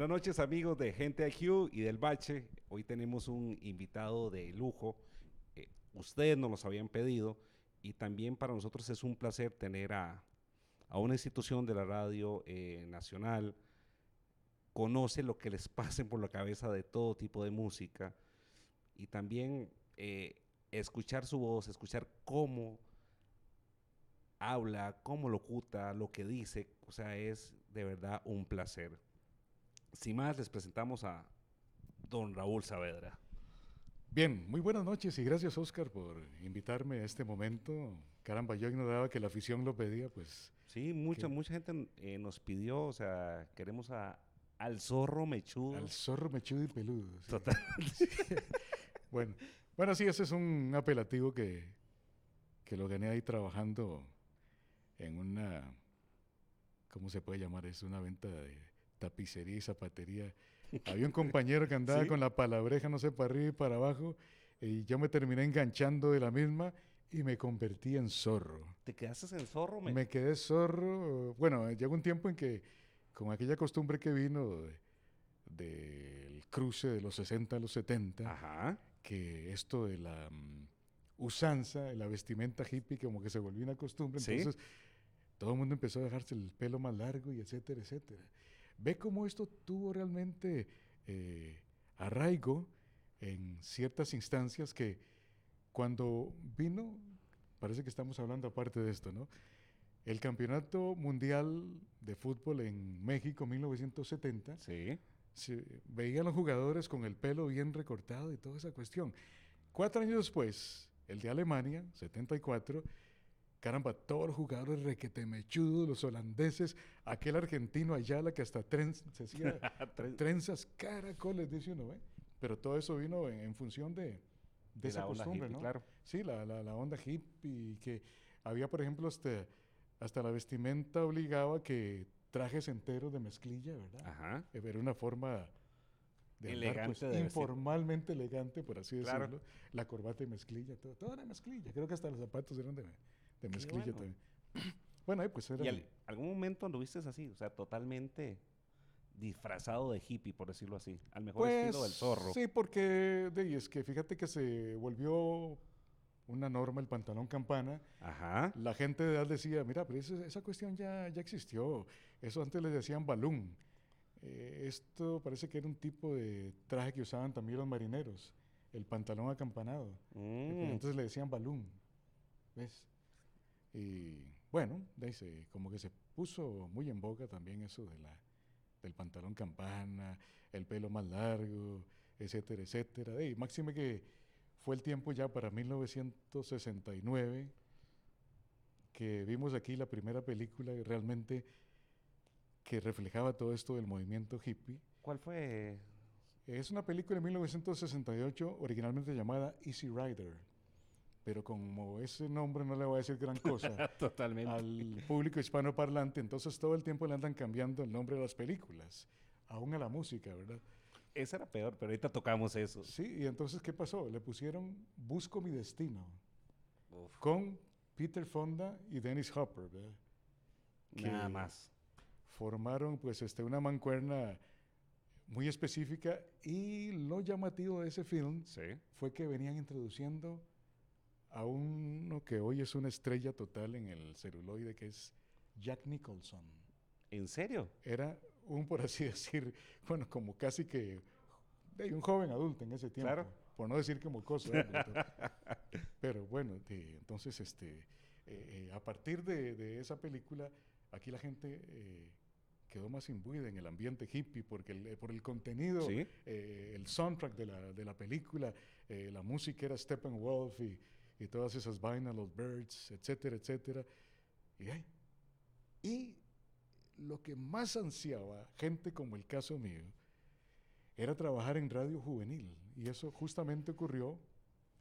Buenas noches amigos de Gente IQ y del Bache. Hoy tenemos un invitado de lujo. Ustedes nos los habían pedido y también para nosotros es un placer tener a una institución de la radio nacional. Conoce lo que les pasen por la cabeza de todo tipo de música y también escuchar su voz, escuchar cómo habla, cómo locuta, lo que dice. O sea, es de verdad un placer. Sin más, les presentamos a don Raúl Saavedra. Bien, muy buenas noches y gracias Oscar por invitarme a este momento. Caramba, yo ignoraba que la afición lo pedía, pues Sí, que mucha gente nos pidió, o sea, queremos al zorro al mechudo. zorro mechudo y peludo, sí. Total. Sí. Bueno, bueno, sí, ese es un apelativo que lo gané ahí trabajando en una, ¿cómo se puede llamar? Es una venta de tapicería y zapatería. Había un compañero que andaba ¿Sí? con la palabreja, no sé, para arriba y para abajo, y yo me terminé enganchando de la misma y me convertí en zorro. ¿Te quedaste en zorro? Me quedé zorro. Bueno, llegó un tiempo en que, con aquella costumbre que vino del cruce de los 60 a los 70, Ajá. que esto de la usanza, de la vestimenta hippie, como que se volvió una costumbre, Sí. entonces todo el mundo empezó a dejarse el pelo más largo y etcétera, etcétera. Ve cómo esto tuvo realmente arraigo en ciertas instancias que cuando vino, parece que estamos hablando aparte de esto, ¿no? El Campeonato Mundial de Fútbol en México, 1970, Sí. se veían los jugadores con el pelo bien recortado y toda esa cuestión. 4 años después, el de Alemania, 74, caramba, todos los jugadores requetemechudos, los holandeses, aquel argentino Ayala que hasta se hacía Tres- trenzas, caracoles, dice uno, ¿eh? Pero todo eso vino en función de De esa la onda costumbre, hippie, ¿no? claro. Sí, la onda hippie, que había, por ejemplo, hasta la vestimenta obligaba que trajes enteros de mezclilla, ¿verdad? Ajá. Era una forma de andar, Elegante pues, de vestir. informalmente elegante, por así Claro. decirlo. La corbata de mezclilla, todo era mezclilla. Creo que hasta los zapatos eran de Qué mezclilla bueno. también. Bueno, ahí pues ¿Y era algún momento anduviste así? O sea, totalmente disfrazado de hippie, por decirlo así. Al mejor Pues estilo del zorro. sí, porque es que fíjate que se volvió una norma el pantalón campana. Ajá. La gente de edad decía, mira, pero esa cuestión ya existió. Eso antes les decían balloon. Esto parece que era un tipo de traje que usaban también los marineros, el pantalón acampanado. Pues Mm. entonces le decían balloon, ¿ves? Y bueno, como que se puso muy en boga también eso del pantalón campana, el pelo más largo, etcétera, etcétera. Y máxime que fue el tiempo ya para 1969 que vimos aquí la primera película realmente que reflejaba todo esto del movimiento hippie. ¿Cuál fue? Es una película de 1968 originalmente llamada Easy Rider, pero como ese nombre no le voy a decir gran cosa Totalmente. al público hispanoparlante, entonces todo el tiempo le andan cambiando el nombre de las películas, aún a la música, ¿verdad? Esa era peor, pero ahorita tocamos eso. Sí, y entonces ¿qué pasó? Le pusieron Busco mi destino Uf, con Peter Fonda y Dennis Hopper, ¿verdad? nada Que más. formaron pues una mancuerna muy específica y lo llamativo de ese film Sí. fue que venían introduciendo a uno que hoy es una estrella total en el celuloide, que es Jack Nicholson. ¿En serio? Era por así decir, bueno, como casi que un joven adulto en ese tiempo, Claro. por no decir que mocoso, pero bueno, entonces a partir de esa película, aquí la gente quedó más imbuida en el ambiente hippie porque por el contenido, Sí. el soundtrack de la película, la música era Steppenwolf y todas esas vainas, los Birds, etcétera, etcétera. Y, ay, y lo que más ansiaba gente como el caso mío era trabajar en radio juvenil. Y eso justamente ocurrió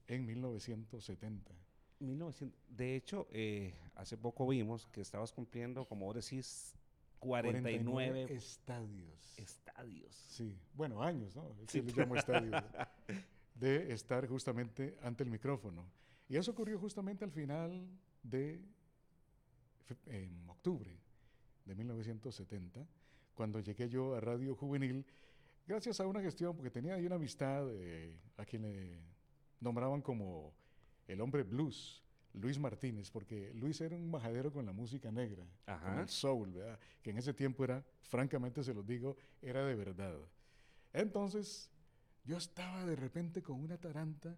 en 1970. 1900. De hecho, hace poco vimos que estabas cumpliendo, como vos decís, 49 49 estadios. estadios. Sí, bueno, años, ¿no? Sí, Sí. les llamo estadios. De estar justamente ante el micrófono. Y eso ocurrió justamente al final en octubre de 1970, cuando llegué yo a Radio Juvenil, gracias a una gestión, porque tenía ahí una amistad a quien le nombraban como el hombre blues, Luis Martínez, porque Luis era un majadero con la música negra, con Ajá. el soul, ¿verdad? Que en ese tiempo era, francamente se los digo, era de verdad. Entonces, yo estaba de repente con una taranta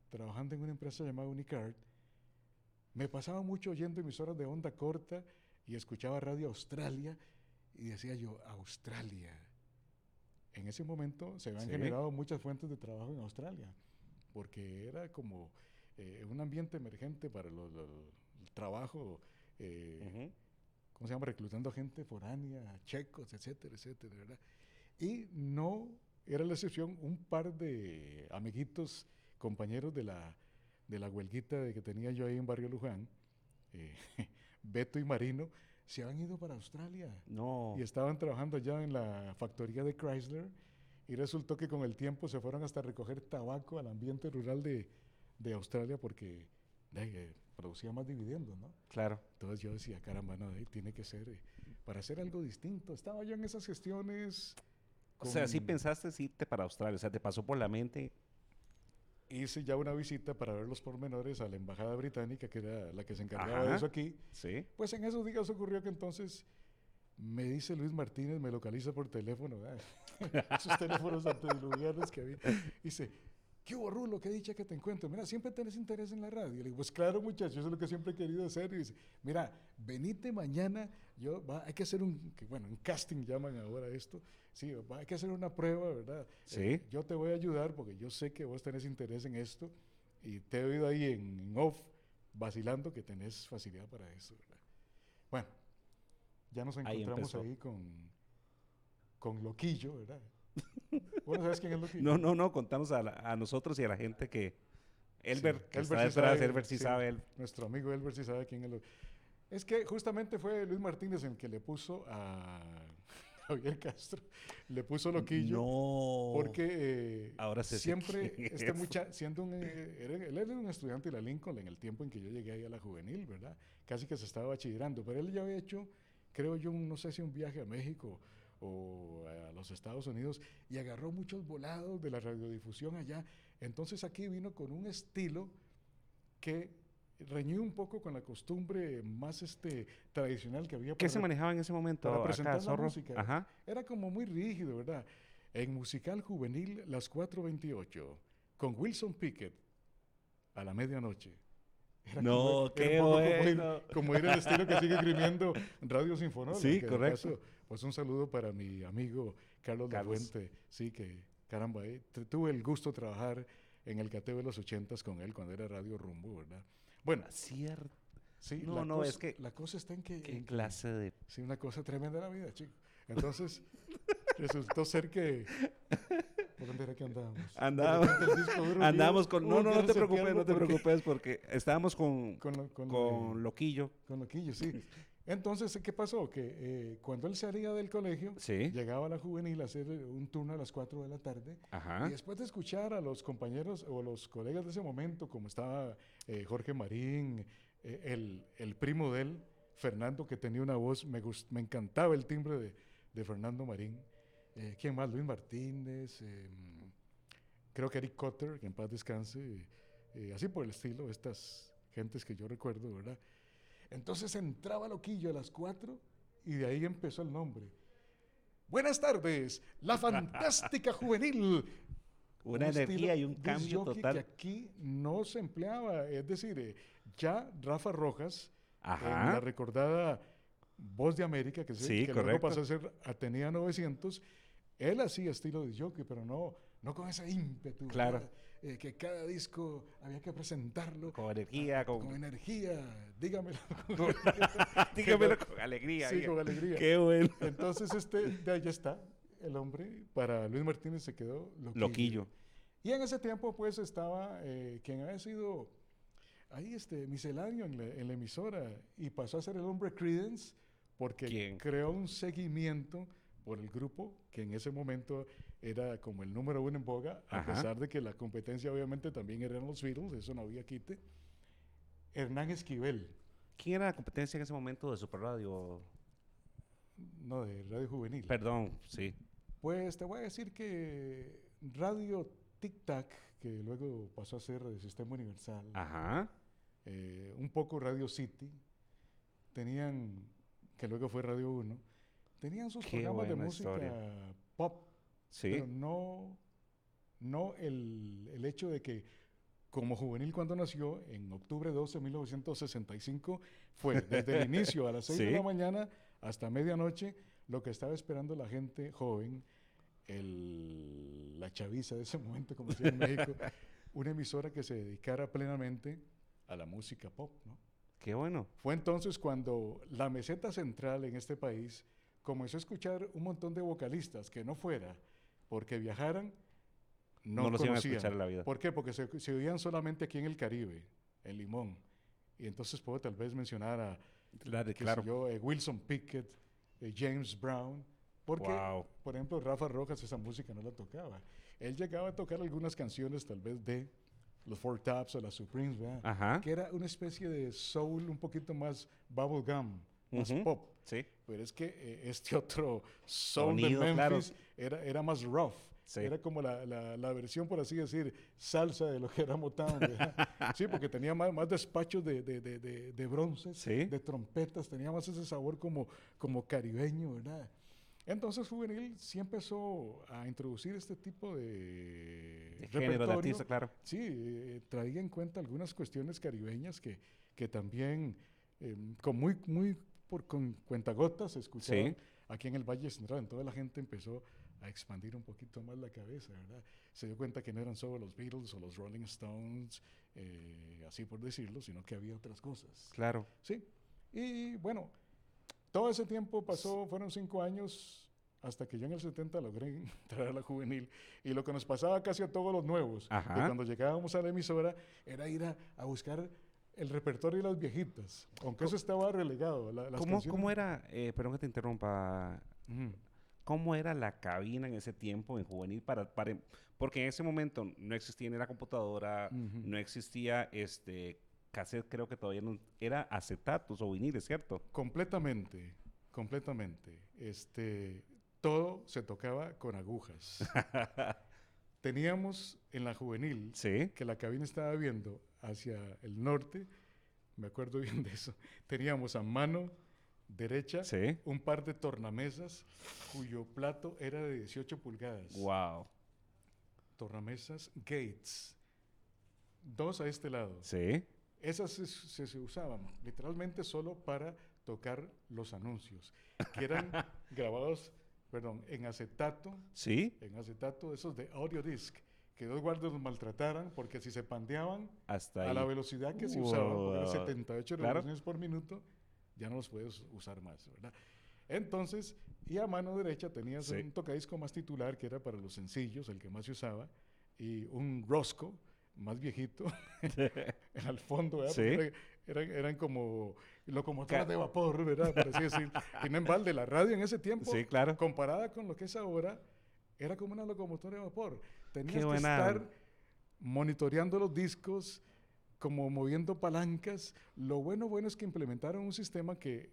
trabajando en una empresa llamada Unicard. Me pasaba mucho oyendo emisoras de onda corta y escuchaba Radio Australia y decía yo, Australia. En ese momento se habían Sí. generado muchas fuentes de trabajo en Australia, porque era como un ambiente emergente para el trabajo, eh, Ujú. ¿cómo se llama? Reclutando gente foránea, checos, etcétera, etcétera, ¿verdad? Y no era la excepción, un par de amiguitos, compañeros de la huelguita que tenía yo ahí en Barrio Luján, eh, Beto y Marino, se habían ido para Australia y No, estaban trabajando allá en la factoría de Chrysler y resultó que con el tiempo se fueron hasta recoger tabaco al ambiente rural de Australia porque producía más dividendos, ¿no? claro. Entonces yo decía, caramba, no, tiene que ser para hacer algo distinto. Estaba yo en esas gestiones O sea, sí con... pensaste irte para Australia, o sea, te pasó por la mente. Hice ya una visita para ver los pormenores a la embajada británica, que era la que se encargaba de Ajá, eso aquí. sí. Pues en esos días ocurrió que entonces me dice Luis Martínez, me localiza por teléfono, esos teléfonos antediluvianos que había. Dice, ¿qué hubo, Rulo? ¿Qué dicha que te encuentro? Mira, siempre tenés interés en la radio. Y le digo, pues claro, muchachos, eso es lo que siempre he querido hacer. Y dice, mira, venite mañana, hay que hacer un casting llaman ahora esto. Sí, hay que hacer una prueba, ¿verdad? Sí. Yo te voy a ayudar porque yo sé que vos tenés interés en esto y te he oído ahí en off vacilando que tenés facilidad para eso, ¿verdad? Bueno, ya nos Ahí encontramos empezó. ahí con Loquillo, ¿verdad? ¿Vos no sabes quién es No, Loquillo? no, no, contanos a nosotros y a la gente que Sí, Elber, que está Elber sí detrás, sabe, Elber sí sí, sabe. nuestro amigo Elber sí sabe quién es Loquillo. Es que justamente fue Luis Martínez el que le puso a Javier Castro, le puso Loquillo, No. porque Ahora sé quién siempre es. siendo él era un estudiante de la Lincoln en el tiempo en que yo llegué ahí a la juvenil, ¿verdad? Casi que se estaba bachillerando, pero él ya había hecho, creo yo, no sé si un viaje a México o a los Estados Unidos y agarró muchos volados de la radiodifusión allá. Entonces aquí vino con un estilo que reñía un poco con la costumbre más tradicional que había ¿Qué se manejaba en ese para momento acá, presentar la Zorro? música. Ajá. Era como muy rígido, ¿verdad? En musical juvenil, las 4:28, con Wilson Pickett a la medianoche. No, Era un qué poco bueno. como ir el estilo que sigue grimiendo Radio Sinfonola, Sí, que de correcto. paso, pues un saludo para mi amigo Carlos Carlos. Lafuente, sí, que caramba, tuve el gusto de trabajar en el cateo de los 80s con él cuando era Radio Rumbo, ¿verdad? Bueno, Cierto. sí, No, no, es que, la cosa está qué clase de... sí, una cosa tremenda la vida, chico. Entonces, resultó ser que, ¿por dónde era que andábamos? De Andamos, repente el disco duro mío, andamos con... No, no, ya no te sentí preocupes, no algo te porque preocupes, porque estábamos con lo con Loquillo. con Loquillo, sí. Entonces, ¿qué pasó? Que cuando él salía del colegio, Sí. llegaba a la juvenil a hacer un turno a las 4 de la tarde, y Ajá. después de escuchar a los compañeros o los colegas de ese momento, como estaba Jorge Marín, el primo de él, Fernando, que tenía una voz, me encantaba el timbre de Fernando Marín. ¿Quién más? Luis Martínez, creo que Eric Cotter, que en paz descanse, así por el estilo, estas gentes que yo recuerdo, ¿verdad? Entonces entraba Loquillo a las 4 y de ahí empezó el nombre. Buenas tardes, la fantástica juvenil. Una Un estilo energía y un disc cambio jockey que total. aquí no se empleaba. Es decir, ya Rafa Rojas, en la Ajá. recordada Voz de América, Sí, que luego pasó correcto. a ser Atenea 900, él hacía estilo disc jockey, pero no con ese ímpetu, Claro. ¿verdad? Que cada disco había que presentarlo Con energía, con energía, dígamelo. con- Que no- dígamelo con alegría. sí, con alegría. Qué bueno. Entonces, de ahí está, el hombre, para Luis Martínez se quedó Loquillo. Loquillo. Y en ese tiempo, pues, estaba quien había sido ahí misceláneo en la emisora y pasó a ser el hombre Creedence porque ¿Quién? creó un seguimiento por el grupo que en ese momento era como el número uno en boga, a Ajá. pesar de que la competencia obviamente también eran los Beatles, eso no había quite. Hernán Esquivel. ¿Quién era la competencia en ese momento de Super Radio? no, de Radio Juvenil. Perdón, sí. Pues te voy a decir que Radio Tic Tac, que luego pasó a ser de Sistema Universal, Ajá. un poco Radio City, tenían, que luego fue Radio 1, tenían sus Qué programas de buena música historia. pop, Sí. pero no el hecho de que como Juvenil cuando nació, en octubre 12 de 1965, fue desde el inicio a las 6 de la Sí. mañana hasta medianoche lo que estaba esperando la gente joven, la chaviza de ese momento, como decía en México, una emisora que se dedicara plenamente a la música pop, ¿no? Qué bueno. Fue entonces cuando la meseta central en este país comenzó a escuchar un montón de vocalistas que no fuera porque viajaran, No no los iban a conocían. escuchar en la vida. ¿Por qué? Porque se oían solamente aquí en el Caribe, en Limón. Y entonces puedo tal vez mencionar a, Claro. Wilson Pickett, James Brown, porque, Wow. por ejemplo, Rafa Rojas esa música no la tocaba. Él llegaba a tocar algunas canciones tal vez de los Four Tops o las Supremes, ¿verdad? Ajá. Que era una especie de soul un poquito más bubblegum, más Ujú. pop. Sí. Pero es que este otro soul Sonido, de claro. Memphis era más rough. Sí. Era como la versión, por así decir, salsa de lo que era Motown, ¿verdad? Sí, porque tenía más despachos de bronces, Sí. de trompetas, tenía más ese sabor como caribeño, ¿verdad? Entonces Juvenil sí empezó a introducir este tipo de Género de repertorio. artista, claro. Sí, traía en cuenta algunas cuestiones caribeñas que también con cuentagotas se escuchaban Sí. aquí en el Valle Central. Entonces la gente empezó a expandir un poquito más la cabeza, ¿verdad? Se dio cuenta que no eran solo los Beatles o los Rolling Stones, así por decirlo, sino que había otras cosas. Claro. Sí, y bueno, todo ese tiempo pasó, fueron 5 años, hasta que yo en el 70 logré entrar a la Juvenil. Y lo que nos pasaba casi a todos los nuevos, Ajá. que cuando llegábamos a la emisora, era ir a buscar el repertorio de las viejitas, aunque eso estaba relegado. Las ¿Cómo canciones- era, perdón que te interrumpa, Ujú. cómo era la cabina en ese tiempo en Juvenil porque en ese momento no existía ni la computadora, Ujú. no existía cassette, creo que todavía no, era acetatos o viniles, ¿cierto? Completamente, completamente. Todo se tocaba con agujas. Teníamos en la Juvenil, Sí. que la cabina estaba viendo hacia el norte, me acuerdo bien de eso, teníamos a mano derecha Sí. un par de tornamesas cuyo plato era de 18 pulgadas. Wow. Tornamesas Gates. 2 a este lado. Sí. Esas se usaban literalmente solo para tocar los anuncios, que eran grabados, en acetato, Sí. esos de audio disc, que dos guardias los maltrataran, porque si se pandeaban Hasta a ahí. la velocidad que se usaban, porque era Wow. 78 Claro. revoluciones por minuto, ya no los puedes usar más, ¿verdad? Entonces, y a mano derecha tenías Sí. un tocadisco más titular, que era para los sencillos, el que más se usaba, y un Roscoe, más viejito, al fondo, ¿verdad? Sí. Porque eran como locomotoras de vapor, ¿verdad? Por así decir. Y no en balde, la radio en ese tiempo, Sí, claro. comparada con lo que es ahora, era como una locomotora de vapor. Tenías Qué que buena. estar monitoreando los discos, como moviendo palancas. Lo bueno es que implementaron un sistema que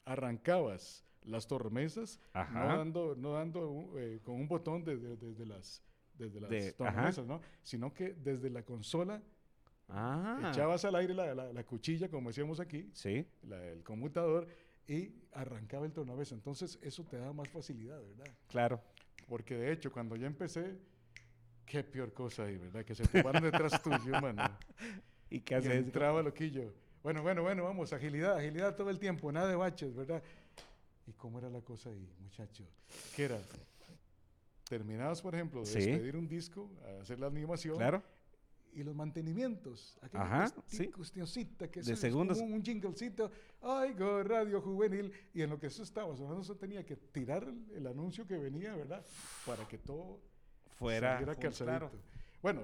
arrancabas las tornamesas, Ajá. no dando con un botón desde las Ajá. tornamesas, ¿no? Sino que desde la consola Ah. echabas al aire la cuchilla, como decíamos aquí, Sí. el conmutador, y arrancaba el tornamesa. Entonces eso te da más facilidad, ¿verdad? Claro. Porque de hecho, cuando yo empecé, qué peor cosa ahí, ¿verdad? Que se tomaron detrás tuyo, mano. ¿Y qué Y haces? entraba loquillo. Bueno, vamos, agilidad todo el tiempo, nada de baches, ¿verdad? ¿Y cómo era la cosa ahí, muchacho? ¿Qué era? Terminabas, por ejemplo, de Sí. despedir un disco, a hacer la animación, Claro. y los mantenimientos. Aquella Ajá, sí. cuestioncita que De es segundos. como un jinglecito. Oigo, Radio Juvenil. Y en lo que eso estaba sonando, eso tenía que tirar el anuncio que venía, ¿verdad? Para que todo Fuera. saliera calzadito. Claro. Bueno,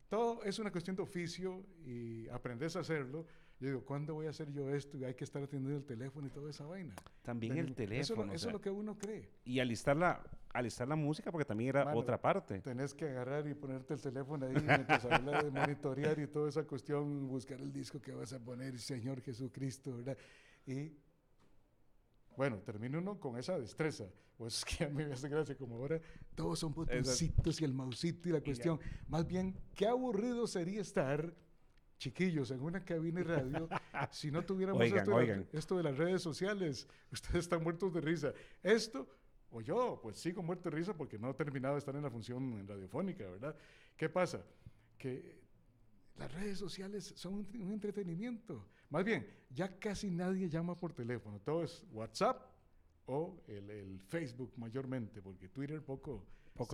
todo es una cuestión de oficio y aprendes a hacerlo. Yo digo, ¿cuándo voy a hacer yo esto? Y hay que estar atendiendo el teléfono y toda esa vaina. También el teléfono. Eso es lo que uno cree. Y alistar la música porque también era Mano, otra parte. Tenés que agarrar y ponerte el teléfono ahí mientras hablas de monitorear y toda esa cuestión, buscar el disco que vas a poner, Señor Jesucristo, ¿verdad? Y Bueno, termina uno con esa destreza. Pues que a mí me hace gracia, como ahora todos son botoncitos y el mausito y la cuestión. Más bien, qué aburrido sería estar, chiquillos, en una cabina de radio si no tuviéramos esto de las redes sociales. Ustedes están muertos de risa. Esto, o yo, pues sigo muerto de risa porque no he terminado de estar en la función radiofónica, ¿verdad? ¿Qué pasa? Que las redes sociales son un entretenimiento. Más bien, ya casi nadie llama por teléfono. Todo es WhatsApp o el Facebook mayormente, porque Twitter poco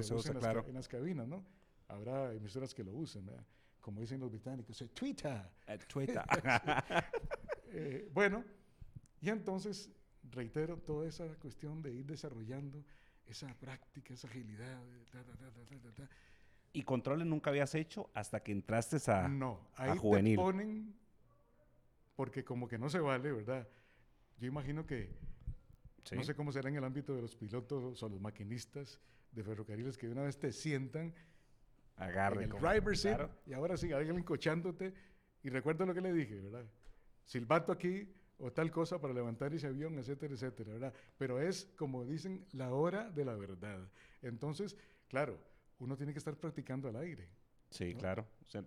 se usa en las cabinas, ¿no? Habrá emisoras que lo usen, ¿verdad? Como dicen los británicos, Twitter. Twitter. Bueno, y entonces, reitero, toda esa cuestión de ir desarrollando esa práctica, esa agilidad. ¿Y controles nunca habías hecho hasta que entraste a No, ahí juvenil? Te ponen, porque como que no se vale, ¿verdad? Yo imagino que, no sé cómo será en el ámbito de los pilotos o los maquinistas de ferrocarriles, que de una vez te sientan en el driver seat, y ahora sí, alguien cochándote, y recuerdo lo que le dije, ¿verdad? Silbato aquí, o tal cosa para levantar ese avión, etcétera, etcétera, ¿verdad? Pero es, como dicen, la hora de la verdad. Entonces, claro, uno tiene que estar practicando al aire. Sí, ¿no? claro. O sea,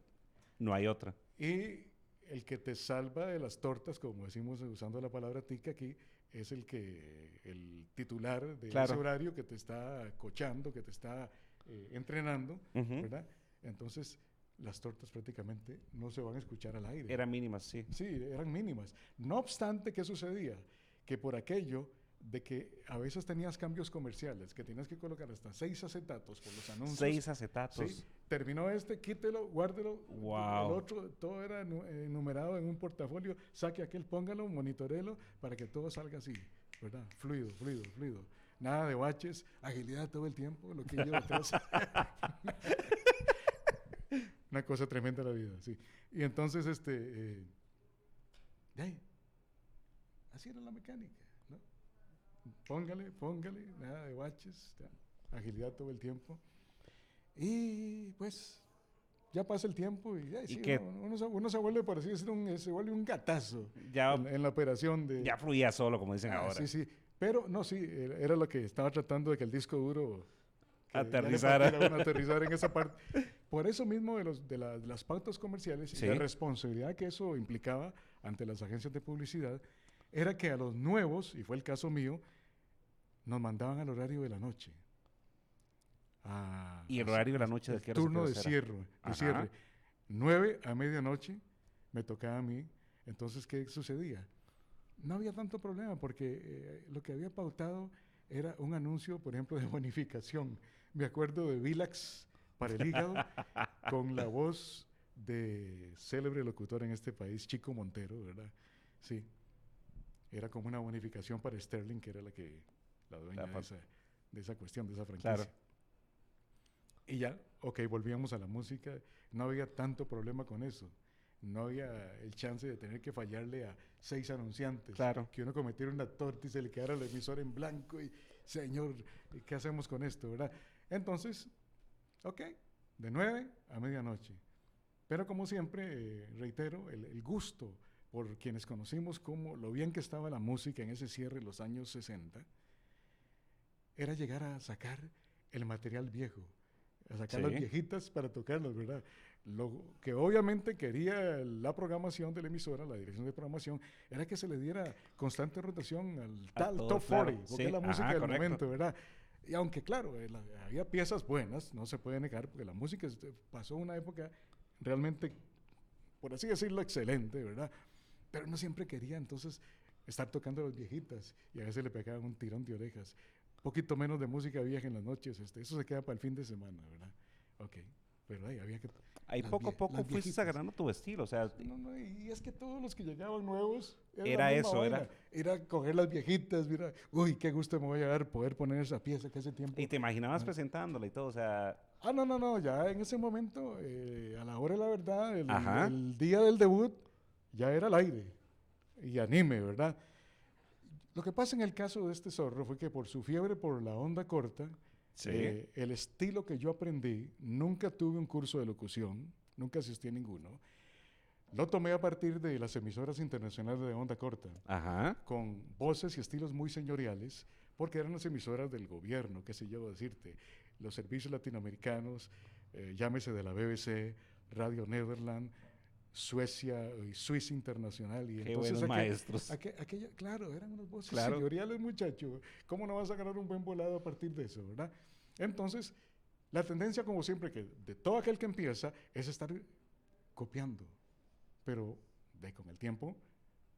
no hay otra. Y el que te salva de las tortas, como decimos usando la palabra tica aquí, es el titular de ese horario que te está cochando, que te está entrenando, ¿verdad? Entonces, las tortas prácticamente no se van a escuchar al aire. Eran mínimas, sí. Sí, eran mínimas. No obstante, ¿qué sucedía? Que por aquello de que a veces tenías cambios comerciales, que tenías que colocar hasta 6 acetatos por los anuncios. 6 acetatos. ¿Sí? Terminó quítelo, guárdelo. Wow. El otro, todo era enumerado en un portafolio. Saque aquel, póngalo, monitorelo, para que todo salga así, ¿verdad? Fluido, fluido, fluido. Nada de baches, agilidad todo el tiempo, lo que yo atrás. Una cosa tremenda la vida, sí. Y entonces, así era la mecánica, ¿no? Póngale, nada de baches, agilidad todo el tiempo. Y pues, ya pasa el tiempo y sí, uno se vuelve, por así decirlo, se vuelve un gatazo ya, en la operación de... Ya fluía solo, como dicen ahora. Sí, sí. Pero, no, sí, era lo que estaba tratando de que el disco duro... aterrizar en esa parte. Por eso mismo de las pautas comerciales y la responsabilidad que eso implicaba ante las agencias de publicidad, era que a los nuevos, y fue el caso mío, nos mandaban al horario de la noche. ¿Y el horario de la noche de qué hora? Turno de cierre. 9 a medianoche me tocaba a mí. Entonces, ¿qué sucedía? No había tanto problema porque lo que había pautado era un anuncio, por ejemplo, de bonificación. Me acuerdo de Vilax para el hígado con la voz de célebre locutor en este país, Chico Montero, ¿verdad? Sí. Era como una bonificación para Sterling, que era la dueña de esa cuestión, de esa franquicia. Claro. Y ya, volvíamos a la música. No había tanto problema con eso. No había el chance de tener que fallarle a 6 anunciantes. Claro. Que uno cometiera una torta y se le quedara el emisor en blanco y, señor, ¿qué hacemos con esto, verdad? Entonces, de 9 a medianoche. Pero como siempre, reitero, el gusto por quienes conocimos como lo bien que estaba la música en ese cierre de los años 60, era llegar a sacar el material viejo, a sacar las viejitas para tocarlas, ¿verdad? Lo que obviamente quería la programación de la emisora, la dirección de programación, era que se le diera constante rotación al top 40, porque es la música del momento, ¿verdad? Y aunque, claro, había piezas buenas, no se puede negar, porque la música pasó una época realmente, por así decirlo, excelente, ¿verdad? Pero no siempre quería, entonces, estar tocando las viejitas, y a veces le pegaban un tirón de orejas. Un poquito menos de música vieja en las noches, eso se queda para el fin de semana, ¿verdad? Pero había que... Ahí poco a poco fuiste agarrando tu estilo, o sea... No, y es que todos los que llegaban nuevos... Era eso, era coger las viejitas, mira, uy, qué gusto me voy a dar poder poner esa pieza que hace tiempo... Y te imaginabas presentándola y todo, o sea... No, ya en ese momento, a la hora de la verdad, el día del debut, ya era al aire, y anime, ¿verdad? Lo que pasa en el caso de este zorro fue que por su fiebre por la onda corta... el estilo que yo aprendí, nunca tuve un curso de locución, nunca asistí a ninguno, Lo tomé a partir de las emisoras internacionales de onda corta, Ajá. con voces y estilos muy señoriales, porque eran las emisoras del gobierno, qué sé yo decirte, los servicios latinoamericanos, llámese de la BBC, Radio Nederland, Suecia y Suiza Internacional. Y Qué entonces buenos maestros. aquella, claro, eran unas voces Claro. señoriales, muchachos. ¿Cómo no vas a ganar un buen volado a partir de eso, verdad? Entonces, la tendencia, como siempre, que de todo aquel que empieza, es estar copiando. Pero con el tiempo,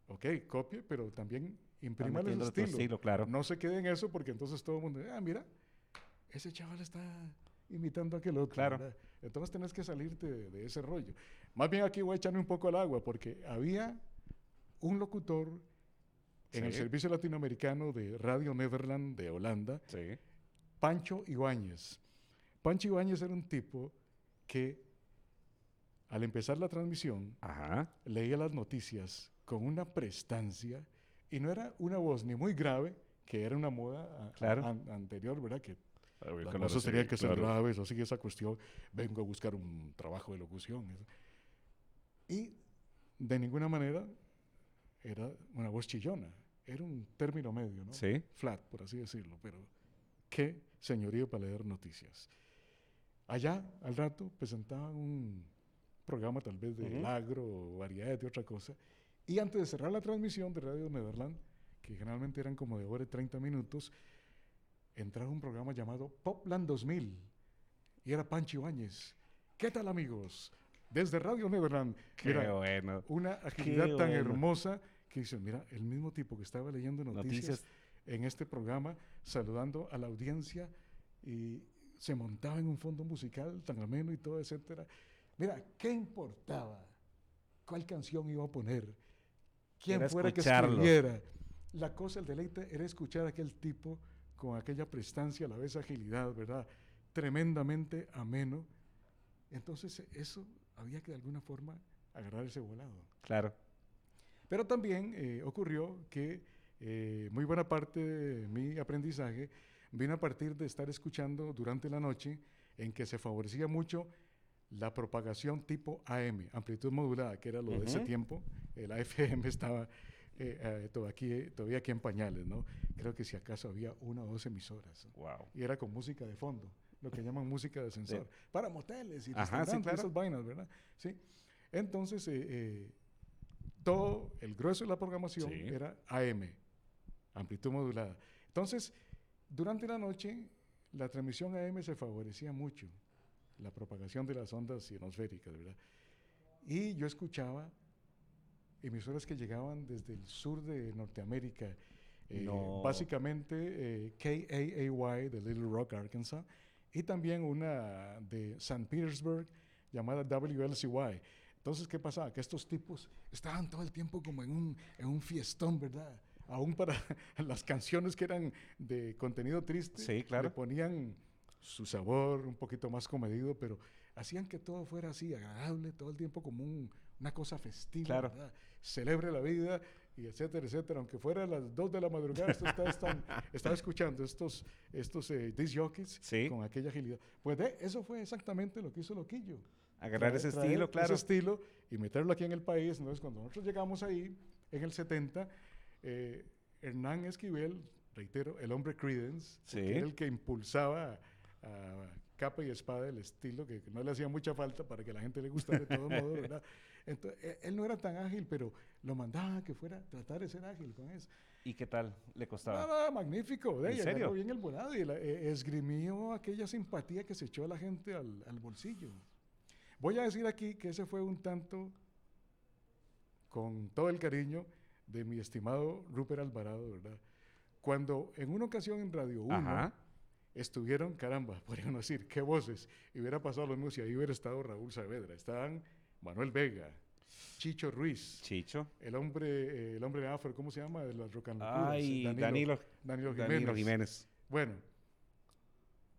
ok, copie, pero también imprímale el estilo. Claro. No se quede en eso porque entonces todo el mundo, mira, ese chaval está imitando a aquel otro. Claro. ¿Verdad? Entonces tenés que salirte de ese rollo. Más bien aquí voy a echarme un poco al agua porque había un locutor en el servicio latinoamericano de Radio Nederland de Holanda, Sí. Pancho Ibáñez. Pancho Ibáñez era un tipo que al empezar la transmisión Ajá. leía las noticias con una prestancia y no era una voz ni muy grave, que era una moda anterior, ¿verdad? Que las voces tenían que ser graves, así que esa cuestión, vengo a buscar un trabajo de locución. Y de ninguna manera era una voz chillona, era un término medio, ¿no? Sí. Flat, por así decirlo, pero qué señorío para leer noticias. Allá, al rato, presentaban un programa tal vez del agro o variedades de otra cosa, y antes de cerrar la transmisión de Radio Nederland, que generalmente eran como de hora y 30 minutos, entraba un programa llamado Popland 2000, y era Pancho Ibáñez. ¿Qué tal, amigos? Desde Radio Nederland. Qué bueno. Una agilidad tan hermosa que dicen, mira, el mismo tipo que estaba leyendo noticias en este programa, saludando a la audiencia, y se montaba en un fondo musical tan ameno y todo, etcétera. Mira, ¿qué importaba? ¿Cuál canción iba a poner? ¿Quién fuera que escribiera? La cosa, el deleite, era escuchar a aquel tipo con aquella prestancia, a la vez agilidad, ¿verdad? Tremendamente ameno. Entonces, eso había que de alguna forma agarrar ese volado. Claro. Pero también ocurrió que muy buena parte de mi aprendizaje vino a partir de estar escuchando durante la noche, en que se favorecía mucho la propagación tipo AM, amplitud modulada, que era lo de ese tiempo. El AFM estaba todavía aquí en pañales, ¿no? Creo que si acaso había una o dos emisoras. Wow. Y era con música de fondo, lo que llaman música de ascensor, para moteles y esas vainas, ¿verdad? Sí. Entonces, todo el grueso de la programación era AM, amplitud modulada. Entonces, durante la noche, la transmisión AM se favorecía mucho, la propagación de las ondas ionosféricas, ¿verdad? Y yo escuchaba emisoras que llegaban desde el sur de Norteamérica, básicamente KAAY de Little Rock, Arkansas, y también una de St. Petersburg llamada WLCY. Entonces, ¿qué pasaba? Que estos tipos estaban todo el tiempo como en un fiestón, ¿verdad? Aún para las canciones que eran de contenido triste, le ponían su sabor un poquito más comedido, pero hacían que todo fuera así, agradable, todo el tiempo como una cosa festiva, ¿verdad? Celebre la vida, y etcétera, etcétera. Aunque fuera a las 2 de la madrugada, estaba escuchando estos disc jockeys con aquella agilidad. Pues eso fue exactamente lo que hizo Loquillo. Agarrar ese estilo, ese estilo y meterlo aquí en el país. Entonces, cuando nosotros llegamos ahí, en el 70, Hernán Esquivel, reitero, el hombre Creedence, que era el que impulsaba a capa y espada el estilo, que no le hacía mucha falta para que la gente le gustara de todo modo, ¿verdad? Entonces, él no era tan ágil, pero lo mandaba a que fuera a tratar de ser ágil con eso. ¿Y qué tal le costaba? Nada, magnífico. ¿En serio? Bien el volado y esgrimió aquella simpatía que se echó a la gente al bolsillo. Voy a decir aquí que ese fue un tanto, con todo el cariño, de mi estimado Rupert Alvarado, ¿verdad? Cuando en una ocasión en Radio 1 estuvieron, caramba, podrían decir, qué voces, y hubiera pasado lo mismo si ahí hubiera estado Raúl Saavedra. Estaban Manuel Vega, Chicho Ruiz, el hombre afro, ¿cómo se llama? De las rocanlocuras. Ay, Danilo Jiménez. Bueno,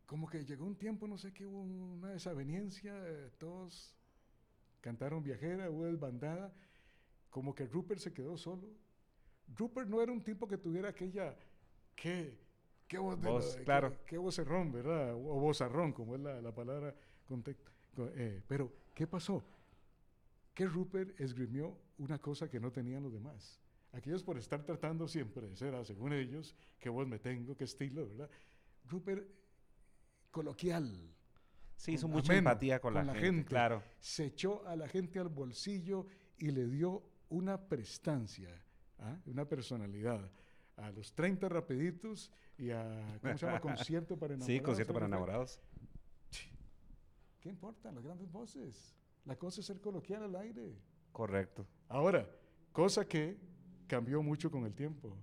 como que llegó un tiempo, no sé qué, hubo una desaveniencia, todos cantaron Viajera, hubo desbandada, como que Rupert se quedó solo. Rupert no era un tipo que tuviera aquella, qué vocerrón, ¿verdad? O vozarrón, como es la palabra, pero, ¿qué pasó? que Rupert esgrimió una cosa que no tenían los demás. Aquellos por estar tratando siempre de ser, según ellos, qué voz me tengo, qué estilo, ¿verdad? Rupert, coloquial, Sí, hizo mucha ameno, empatía con la gente, claro. se echó a la gente al bolsillo y le dio una prestancia, una personalidad. A los 30 rapiditos y a, ¿cómo se llama? Concierto para enamorados. Sí, concierto para enamorados. ¿Qué importa? Las grandes voces. La cosa es ser coloquial al aire. Correcto. Ahora, cosa que cambió mucho con el tiempo,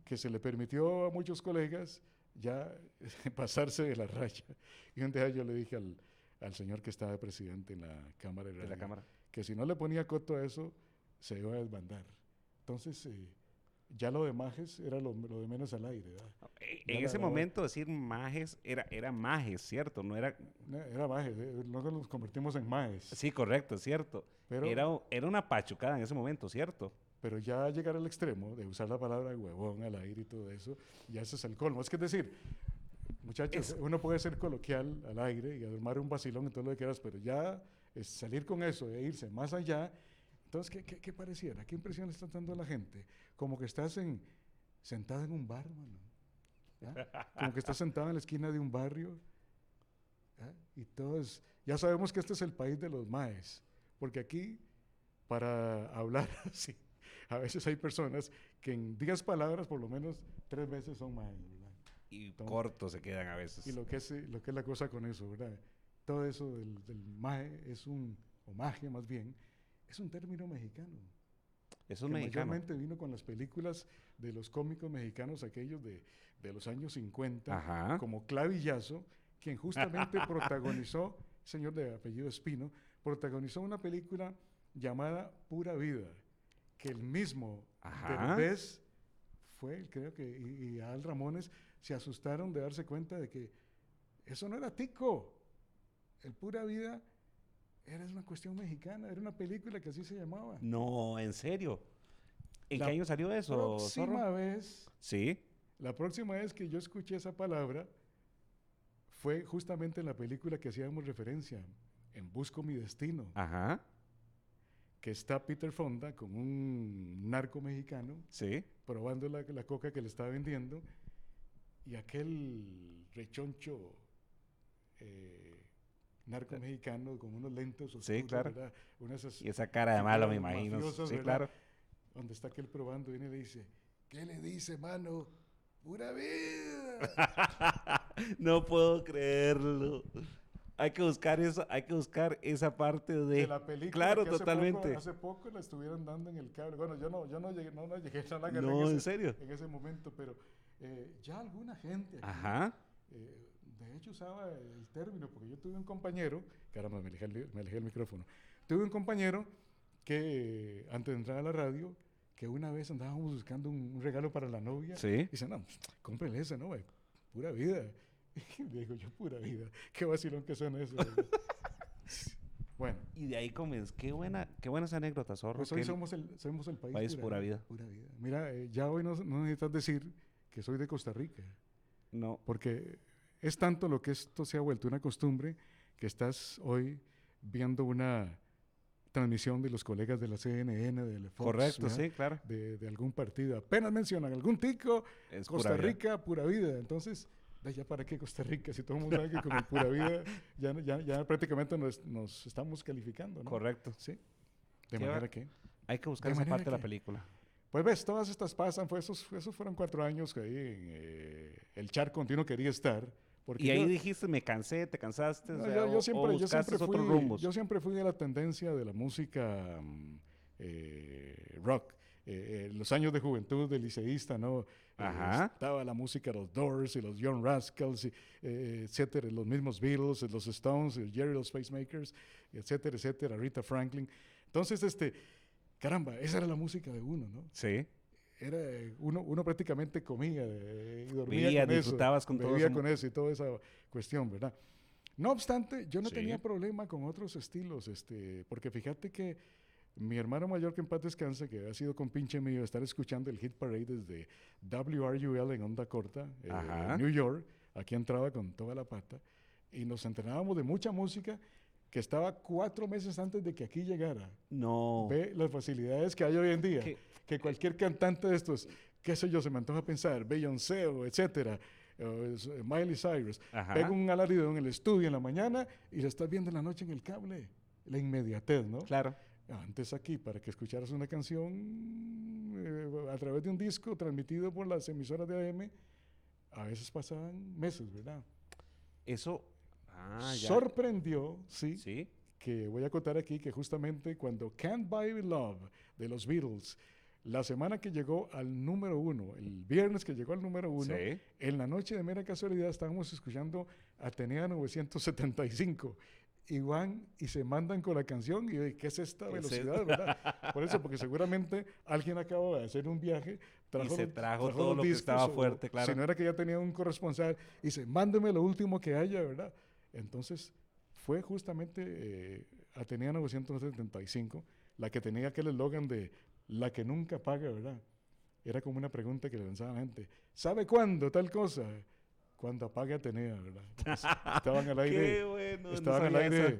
que se le permitió a muchos colegas ya pasarse de la raya. Y un día yo le dije al señor que estaba presidente en la Cámara de Radio, De la Cámara. que si no le ponía coto a eso, se iba a desbandar. Entonces, ya lo de majes era lo de menos al aire, ¿verdad? En ese momento decir majes era majes, ¿cierto? No era... Era majes, luego nos convertimos en majes. Sí, correcto, cierto. Pero, era una pachucada en ese momento, ¿cierto? pero ya llegar al extremo de usar la palabra huevón al aire y todo eso, ya ese es el colmo. Es que es decir, muchachos, uno puede ser coloquial al aire y armar un vacilón y todo lo que quieras, pero ya salir con eso e irse más allá. Entonces, ¿qué pareciera? ¿Qué impresión le está dando a la gente? Como que estás sentado en un bar, mano. Como que estás sentado en la esquina de un barrio. Y todos, ya sabemos que este es el país de los maes, porque aquí, para hablar así, a veces hay personas que en 10 palabras, por lo menos 3 veces son maes, ¿verdad? Y cortos se quedan a veces. Y lo que es la cosa con eso, ¿verdad? Todo eso del mae o magia más bien, es un término mexicano. Eso es que mexicano. mayormente vino con las películas de los cómicos mexicanos, aquellos de los años 50, Ajá. como Clavillazo, quien justamente protagonizó, señor de apellido Espino, protagonizó una película llamada Pura Vida, que el mismo Derbez fue, creo que, y Al Ramones se asustaron de darse cuenta de que eso no era tico. El Pura Vida era una cuestión mexicana, era una película que así se llamaba. No, ¿en serio? ¿En qué año salió eso, La próxima vez que yo escuché esa palabra fue justamente en la película que hacíamos referencia, En Busco mi Destino. Ajá. Que está Peter Fonda con un narco mexicano, probando la coca que le estaba vendiendo, y aquel rechoncho narco mexicano con unos lentes oscuros, sí, claro. ¿verdad? Y esa cara de malo, me imagino. Sí, ¿verdad? claro. Donde está aquel probando, viene y le dice, ¿qué le dice, mano? ¡Pura vida! No puedo creerlo. Hay que buscar eso, hay que buscar esa parte de la película. Claro, que totalmente. Hace poco la estuvieron dando en el cable. Bueno, yo no llegué, no la agarré no, ¿en serio? En ese momento, pero ya alguna gente aquí, Ajá. De hecho usaba el término, porque yo tuve un compañero, caramba, me alejé el micrófono. Tuve un compañero que antes de entrar a la radio, que una vez andábamos buscando un regalo para la novia. Sí. Y dice, no, cómprele esa, ¿no? Pura vida. Y digo yo, pura vida. Qué vacilón que suena eso. Bueno. Y de ahí comienza. Qué buenas anécdotas, Zorro. Pues hoy somos el país pura vida. Pura vida. Mira, ya hoy no necesitas decir que soy de Costa Rica. No. Porque es tanto lo que esto se ha vuelto una costumbre que estás hoy viendo una transmisión de los colegas de la CNN, de la Fox. Correcto, ¿verdad? sí, claro. De algún partido. Apenas mencionan algún tico, es Costa Rica, pura vida. Entonces, ya para qué Costa Rica, si todo el mundo sabe que con el pura vida ya prácticamente nos estamos calificando, ¿no? Correcto. Sí. De manera que... Hay que buscar esa parte de la película. Pues ves, todas estas pasan, esos fueron 4 años que ahí el charco continuo quería estar. Y ahí dijiste, me cansé, te cansaste, no, o sea, yo siempre fui de la tendencia de la música rock. Los años de juventud del liceísta, ¿no? Estaba la música de los Doors y los Young Rascals, etcétera, los mismos Beatles, los Stones, el Jerry los Pacemakers, etcétera, etcétera, Rita Franklin. Entonces, caramba, esa era la música de uno, ¿no? Sí. Era, uno prácticamente comía y dormía con disfrutabas eso, bebía con eso y toda esa cuestión, ¿verdad? No obstante, yo no tenía problema con otros estilos, porque fíjate que mi hermano mayor, que en paz descanse, que ha sido compinche mío, estar escuchando el Hit Parade desde WRUL en onda corta, en New York, aquí entraba con toda la pata, y nos entrenábamos de mucha música que estaba 4 meses antes de que aquí llegara. No. Ve las facilidades que hay hoy en día, Que- que cualquier cantante de estos, qué sé yo, se me antoja pensar, Beyoncé o etcétera, Miley Cyrus, pega Ajá. un alarido en el estudio en la mañana y lo estás viendo en la noche en el cable. La inmediatez, ¿no? Claro. Antes aquí, para que escucharas una canción a través de un disco transmitido por las emisoras de AM, a veces pasaban meses, ¿verdad? Eso. Ah, ya. Sorprendió, sí, Sí. que voy a contar aquí que justamente cuando Can't Buy Me Love de los Beatles, la semana que llegó al número 1, el viernes que llegó al número 1, Sí. en la noche de mera casualidad estábamos escuchando Atenea 975 y van y se mandan con la canción y yo, ¿qué es esta ¿Qué es velocidad, esto? verdad? Por eso, porque seguramente alguien acaba de hacer un viaje, Y se trajo todo los lo que discos, estaba o fuerte, claro. si no era que ya tenía un corresponsal, y dice, mándeme lo último que haya, ¿verdad? Entonces, fue justamente Atenea 975 la que tenía aquel eslogan de la que nunca paga, ¿verdad? Era como una pregunta que le lanzaba a la gente. ¿Sabe cuándo tal cosa? Cuando apague Atenea, ¿verdad? Pues, estaban al aire, Qué bueno. No estaban al sabía aire esa.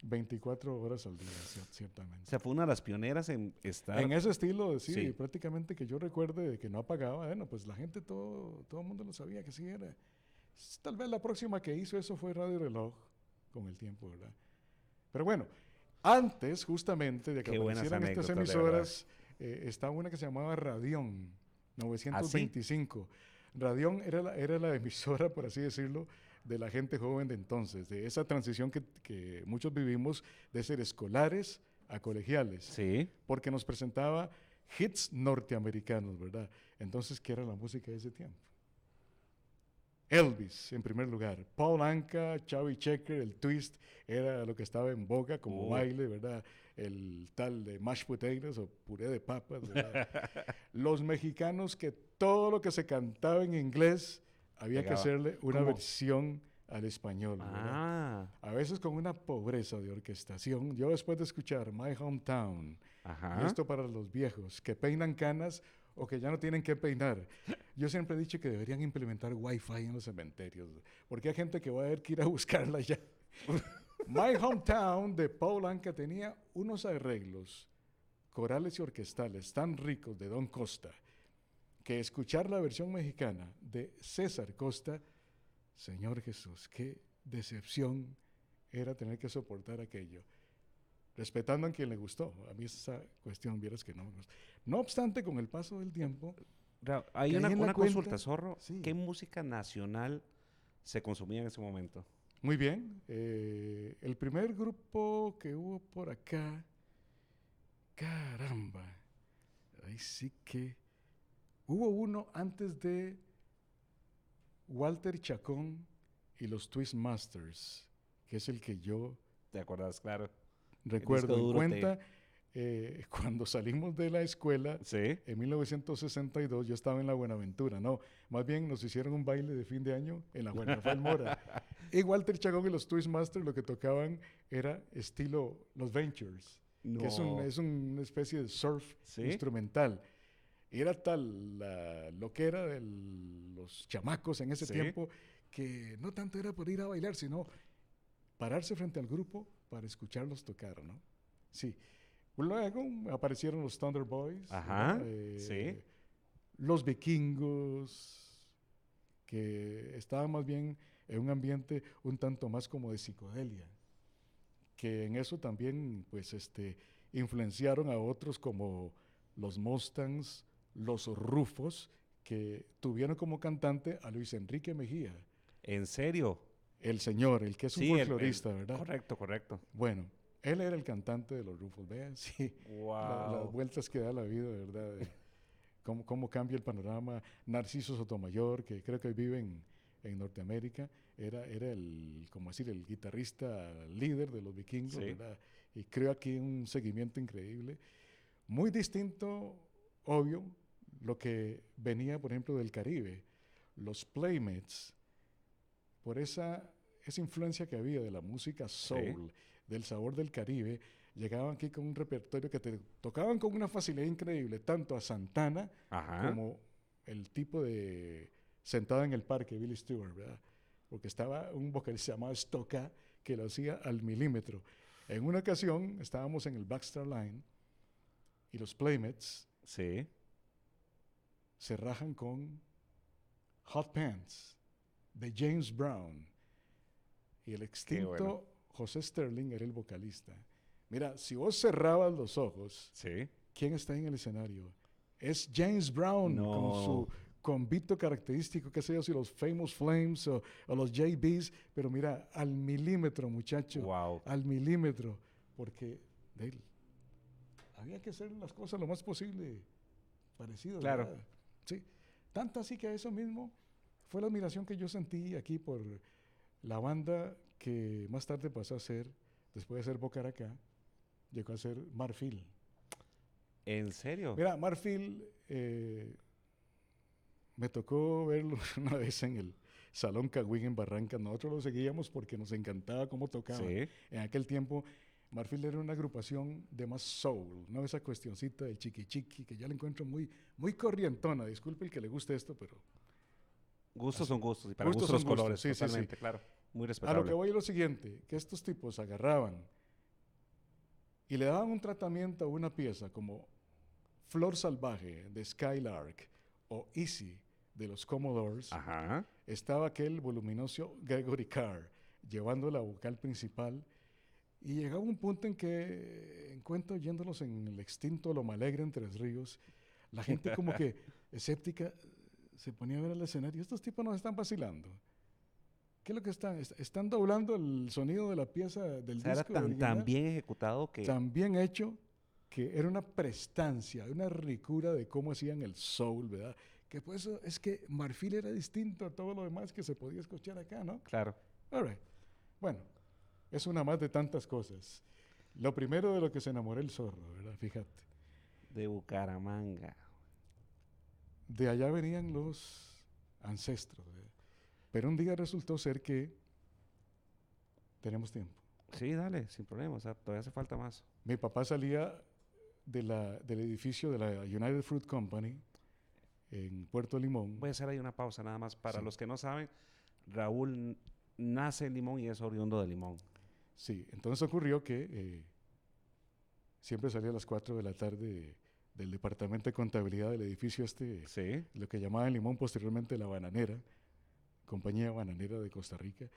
24 horas al día, O ciertamente. sea, fue una de las pioneras en estar. En ese estilo, sí, Sí. prácticamente que yo recuerde de que no apagaba, bueno, pues la gente, todo el mundo lo sabía que sí era. Tal vez la próxima que hizo eso fue Radio Reloj, con el tiempo, ¿verdad? Pero bueno, antes justamente de que Qué buenas aparecieran estas anécdotas, de verdad. emisoras, estaba una que se llamaba Radión ¿Ah, sí? 925. Radión era la emisora, por así decirlo, de la gente joven de entonces, de esa transición que muchos vivimos de ser escolares a colegiales, Sí. porque nos presentaba hits norteamericanos, ¿verdad? Entonces, ¿qué era la música de ese tiempo? Elvis, en primer lugar. Paul Anka, Chubby Checker, el twist era lo que estaba en boga como baile, ¿verdad? El tal de mashed potatoes o puré de papas, ¿verdad? Los mexicanos que todo lo que se cantaba en inglés había que Pegaba. hacerle una ¿Cómo? versión al español, ¿verdad? Ah. A veces con una pobreza de orquestación. Yo después de escuchar My Hometown, y Ajá. esto para los viejos que peinan canas o que ya no tienen que peinar. Yo siempre he dicho que deberían implementar Wi-Fi en los cementerios, porque hay gente que va a haber que ir a buscarla ya. My Hometown de Paul Anka tenía unos arreglos corales y orquestales tan ricos de Don Costa que escuchar la versión mexicana de César Costa, Señor Jesús, qué decepción era tener que soportar aquello. Respetando a quien le gustó. A mí esa cuestión, vieras que no me gusta. No obstante, con el paso del tiempo, Hay caí una, en la una cuenta, consulta, Zorro. sí. ¿Qué música nacional se consumía en ese momento? Muy bien. El primer grupo que hubo por acá, caramba, ahí sí que hubo uno antes de Walter Chacón y los Twist Masters, que es el que yo ¿Te acuerdas? Claro. recuerdo. disco En duro cuenta, cuando salimos de la escuela, Sí. en 1962, yo estaba en la Buenaventura, no, más bien nos hicieron un baile de fin de año en la Juan Rafael Mora. Y Walter Chagón y los Twist Masters lo que tocaban era estilo Los Ventures, que No. es una especie de surf ¿Sí? instrumental. Y era tal lo que era de los chamacos en ese Sí. tiempo, que no tanto era por ir a bailar, sino pararse frente al grupo para escucharlos tocar, ¿no? Sí. Luego aparecieron los Thunder Boys, Ajá. ¿verdad? Sí. Los Vikingos, que estaban más bien en un ambiente un tanto más como de psicodelia, que en eso también, pues, influenciaron a otros como los Mustangs, los Rufos, que tuvieron como cantante a Luis Enrique Mejía, ¿En serio? el señor, el que es un Sí, folclorista, ¿verdad? Correcto, correcto. Bueno, él era el cantante de los Rufos, vean, sí, las Wow. vueltas que da la vida, ¿verdad? Cómo cambia el panorama. Narciso Sotomayor, que creo que vive en Norteamérica, era como decir, el guitarrista líder de los Vikingos, Sí. ¿verdad? Y creo aquí un seguimiento increíble. Muy distinto, obvio, lo que venía, por ejemplo, del Caribe. Los Playmates, por esa influencia que había de la música soul, del sabor del Caribe, llegaban aquí con un repertorio que te tocaban con una facilidad increíble, tanto a Santana Ajá. como el tipo de Sentada en el Parque, Billy Stewart, ¿verdad? Porque estaba un vocalista llamado Stocka, que lo hacía al milímetro. En una ocasión estábamos en el Baxter Line y los Playmates Sí. se rajan con Hot Pants de James Brown y el extinto bueno. José Sterling era el vocalista. Mira, si vos cerrabas los ojos, Sí. ¿quién está en el escenario? Es James Brown con No. su convito característico, qué sé yo, si los Famous Flames o los JBs, pero mira, al milímetro, muchacho, Wow. al milímetro, porque había que hacer las cosas lo más posible parecido. Claro. ¿Verdad? Sí, tanto así que eso mismo fue la admiración que yo sentí aquí por la banda que más tarde pasó a ser, después de ser Bocaracá, llegó a ser Marfil. ¿En serio? Mira, Marfil, me tocó verlo una vez en el Salón Cagüín en Barranca. Nosotros lo seguíamos porque nos encantaba cómo tocaba. Sí. En aquel tiempo, Marfil era una agrupación de más soul, no esa cuestioncita del chiqui chiqui, que ya la encuentro muy, muy corrientona. Disculpe el que le guste esto, pero Gustos así. son gustos y para Gustos gustos son los colores, gustos, sí, sí, sí. totalmente, claro. Muy a respetable. lo que voy es lo siguiente, que estos tipos agarraban y le daban un tratamiento a una pieza como Flor Salvaje de Skylark o Easy de los Commodores. Ajá. Estaba aquel voluminoso Gregory Carr llevando la vocal principal y llegaba un punto en que encuentro oyéndolos en el extinto Loma Alegre en Tres Ríos, la gente como que escéptica se ponía a ver el escenario. Estos tipos nos están vacilando. ¿Qué es lo que están? Están doblando el sonido de la pieza del O sea, era disco tan original, bien ejecutado que... tan bien hecho que era una prestancia, una ricura de cómo hacían el soul, ¿verdad? Que por eso es que Marfil era distinto a todo lo demás que se podía escuchar acá, ¿no? Claro. All right. Bueno, es una más de tantas cosas. Lo primero de lo que se enamoró el zorro, ¿verdad? Fíjate. De Bucaramanga. De allá venían los ancestros, ¿verdad? Pero un día resultó ser que tenemos tiempo. Sí, dale, sin problema. O sea, todavía hace falta más. Mi papá salía del edificio de la United Fruit Company en Puerto Limón. Voy a hacer ahí una pausa nada más. Para Sí. los que no saben, Raúl nace en Limón y es oriundo de Limón. Sí, entonces ocurrió que siempre salía a las 4 de la tarde del departamento de contabilidad del edificio este, Sí. lo que llamaban Limón posteriormente La Bananera, compañía bananera de Costa Rica.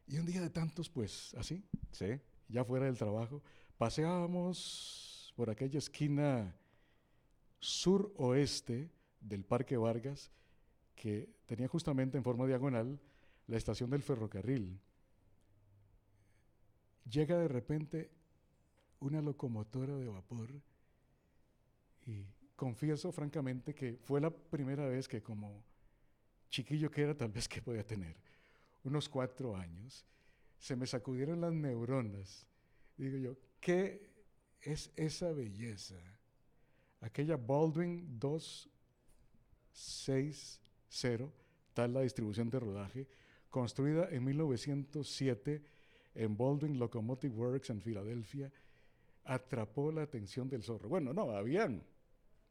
Y un día de tantos, pues así, Sí. ya fuera del trabajo, paseábamos por aquella esquina suroeste del Parque Vargas, que tenía justamente en forma diagonal la estación del ferrocarril. Llega de repente una locomotora de vapor y confieso francamente que fue la primera vez que, como chiquillo que era, tal vez que podía tener unos 4 años, se me sacudieron las neuronas. Digo yo, ¿qué es esa belleza? Aquella Baldwin 260, tal la distribución de rodaje, construida en 1907 en Baldwin Locomotive Works en Filadelfia, atrapó la atención del zorro. Bueno, no, habían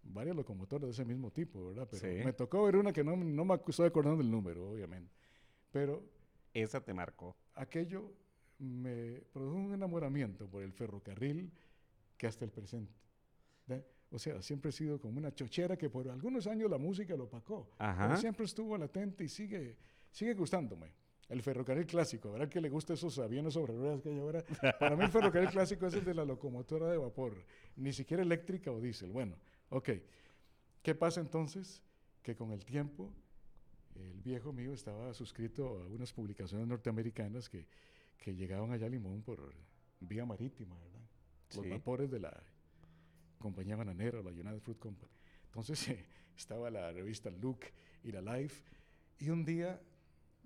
varias locomotoras de ese mismo tipo, ¿verdad? Pero Sí. me tocó ver una que no me estoy acordando del número, obviamente. Pero Esa te marcó. aquello me produjo un enamoramiento por el ferrocarril que hasta el presente. ¿Ve? O sea, siempre he sido como una chochera que por algunos años la música lo opacó. Ajá. Pero siempre estuvo latente y sigue gustándome. El ferrocarril clásico, ¿verdad? Que le gusta esos aviones sobre ruedas que hay ahora. Para mí el ferrocarril clásico es el de la locomotora de vapor, ni siquiera eléctrica o diésel. Bueno, ok. ¿Qué pasa entonces? Que con el tiempo el viejo mío estaba suscrito a unas publicaciones norteamericanas que llegaban allá a Limón por vía marítima, ¿verdad? Los Sí. vapores de la compañía bananera, la United Fruit Company. Entonces estaba la revista Look y la Life, y un día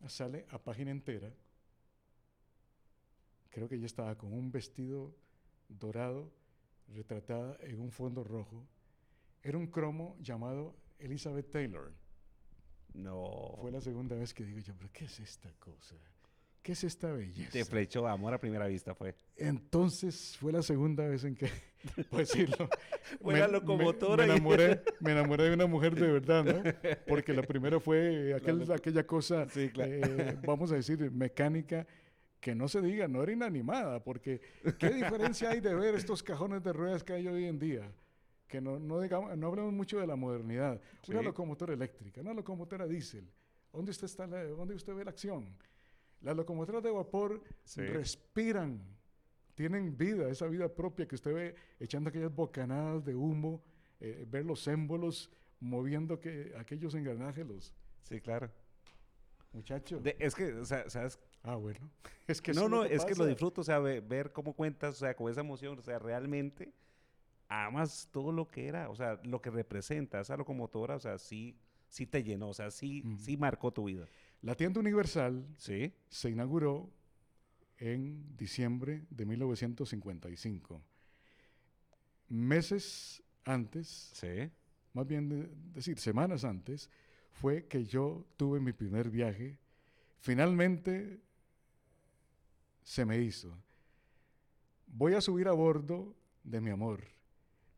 sale a página entera, creo que ella estaba con un vestido dorado, retratada en un fondo rojo. Era un cromo llamado Elizabeth Taylor. No. Fue la segunda vez que digo yo, pero ¿qué es esta cosa? ¿Qué es esta belleza? Te flechó, amor a primera vista fue. Entonces fue la segunda vez en que, por decirlo, Fue la locomotora y- me enamoré de una mujer de verdad, ¿no? Porque la primera fue aquella cosa, Sí, claro. vamos a decir, mecánica, que no se diga, no era inanimada, porque ¿qué diferencia hay de ver estos cajones de ruedas que hay hoy en día? Que no hablamos mucho de la modernidad. Sí. Una locomotora eléctrica, una locomotora diésel. ¿Dónde usted ve la acción? Las locomotoras de vapor Sí. respiran, tienen vida, esa vida propia que usted ve echando aquellas bocanadas de humo, ver los émbolos moviendo aquellos engranajes, los Sí, claro. muchachos. Es que, o sea, ¿sabes? Ah, bueno, es que eso No, es lo no, que es que lo pasa. disfruto, o sea, ver cómo cuentas, o sea, con esa emoción, o sea, realmente amas todo lo que era, o sea, lo que representa esa locomotora, o sea, sí, sí te llenó, o sea, sí, Mm. sí marcó tu vida. La tienda Universal Sí, se inauguró en diciembre de 1955. Meses antes, sí. más bien decir, semanas antes, fue que yo tuve mi primer viaje. Finalmente se me hizo. Voy a subir a bordo de mi amor.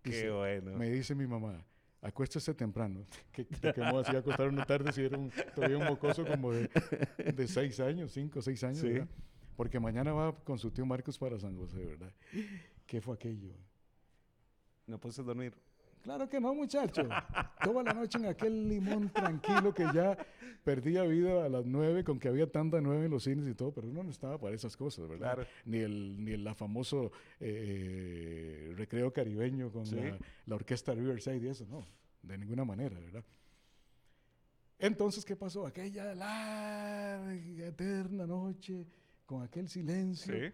Qué bueno. Me dice mi mamá, acuéstese temprano. ¿De qué modo hacía acostar una tarde si era todavía un mocoso como de 6 años, 5 o 6 años, Sí. ¿verdad? Porque mañana va con su tío Marcos para San José, ¿verdad? ¿Qué fue aquello? No pudiste dormir. Claro que no, muchacho. Toda la noche en aquel limón tranquilo que ya perdía vida a las 9, con que había tanta 9 en los cines y todo, pero uno no estaba para esas cosas, ¿verdad? Claro. Ni el la famoso recreo caribeño con Sí. la orquesta Riverside y eso, no, de ninguna manera, ¿verdad? Entonces, ¿qué pasó? Aquella larga, eterna noche, con aquel silencio Sí.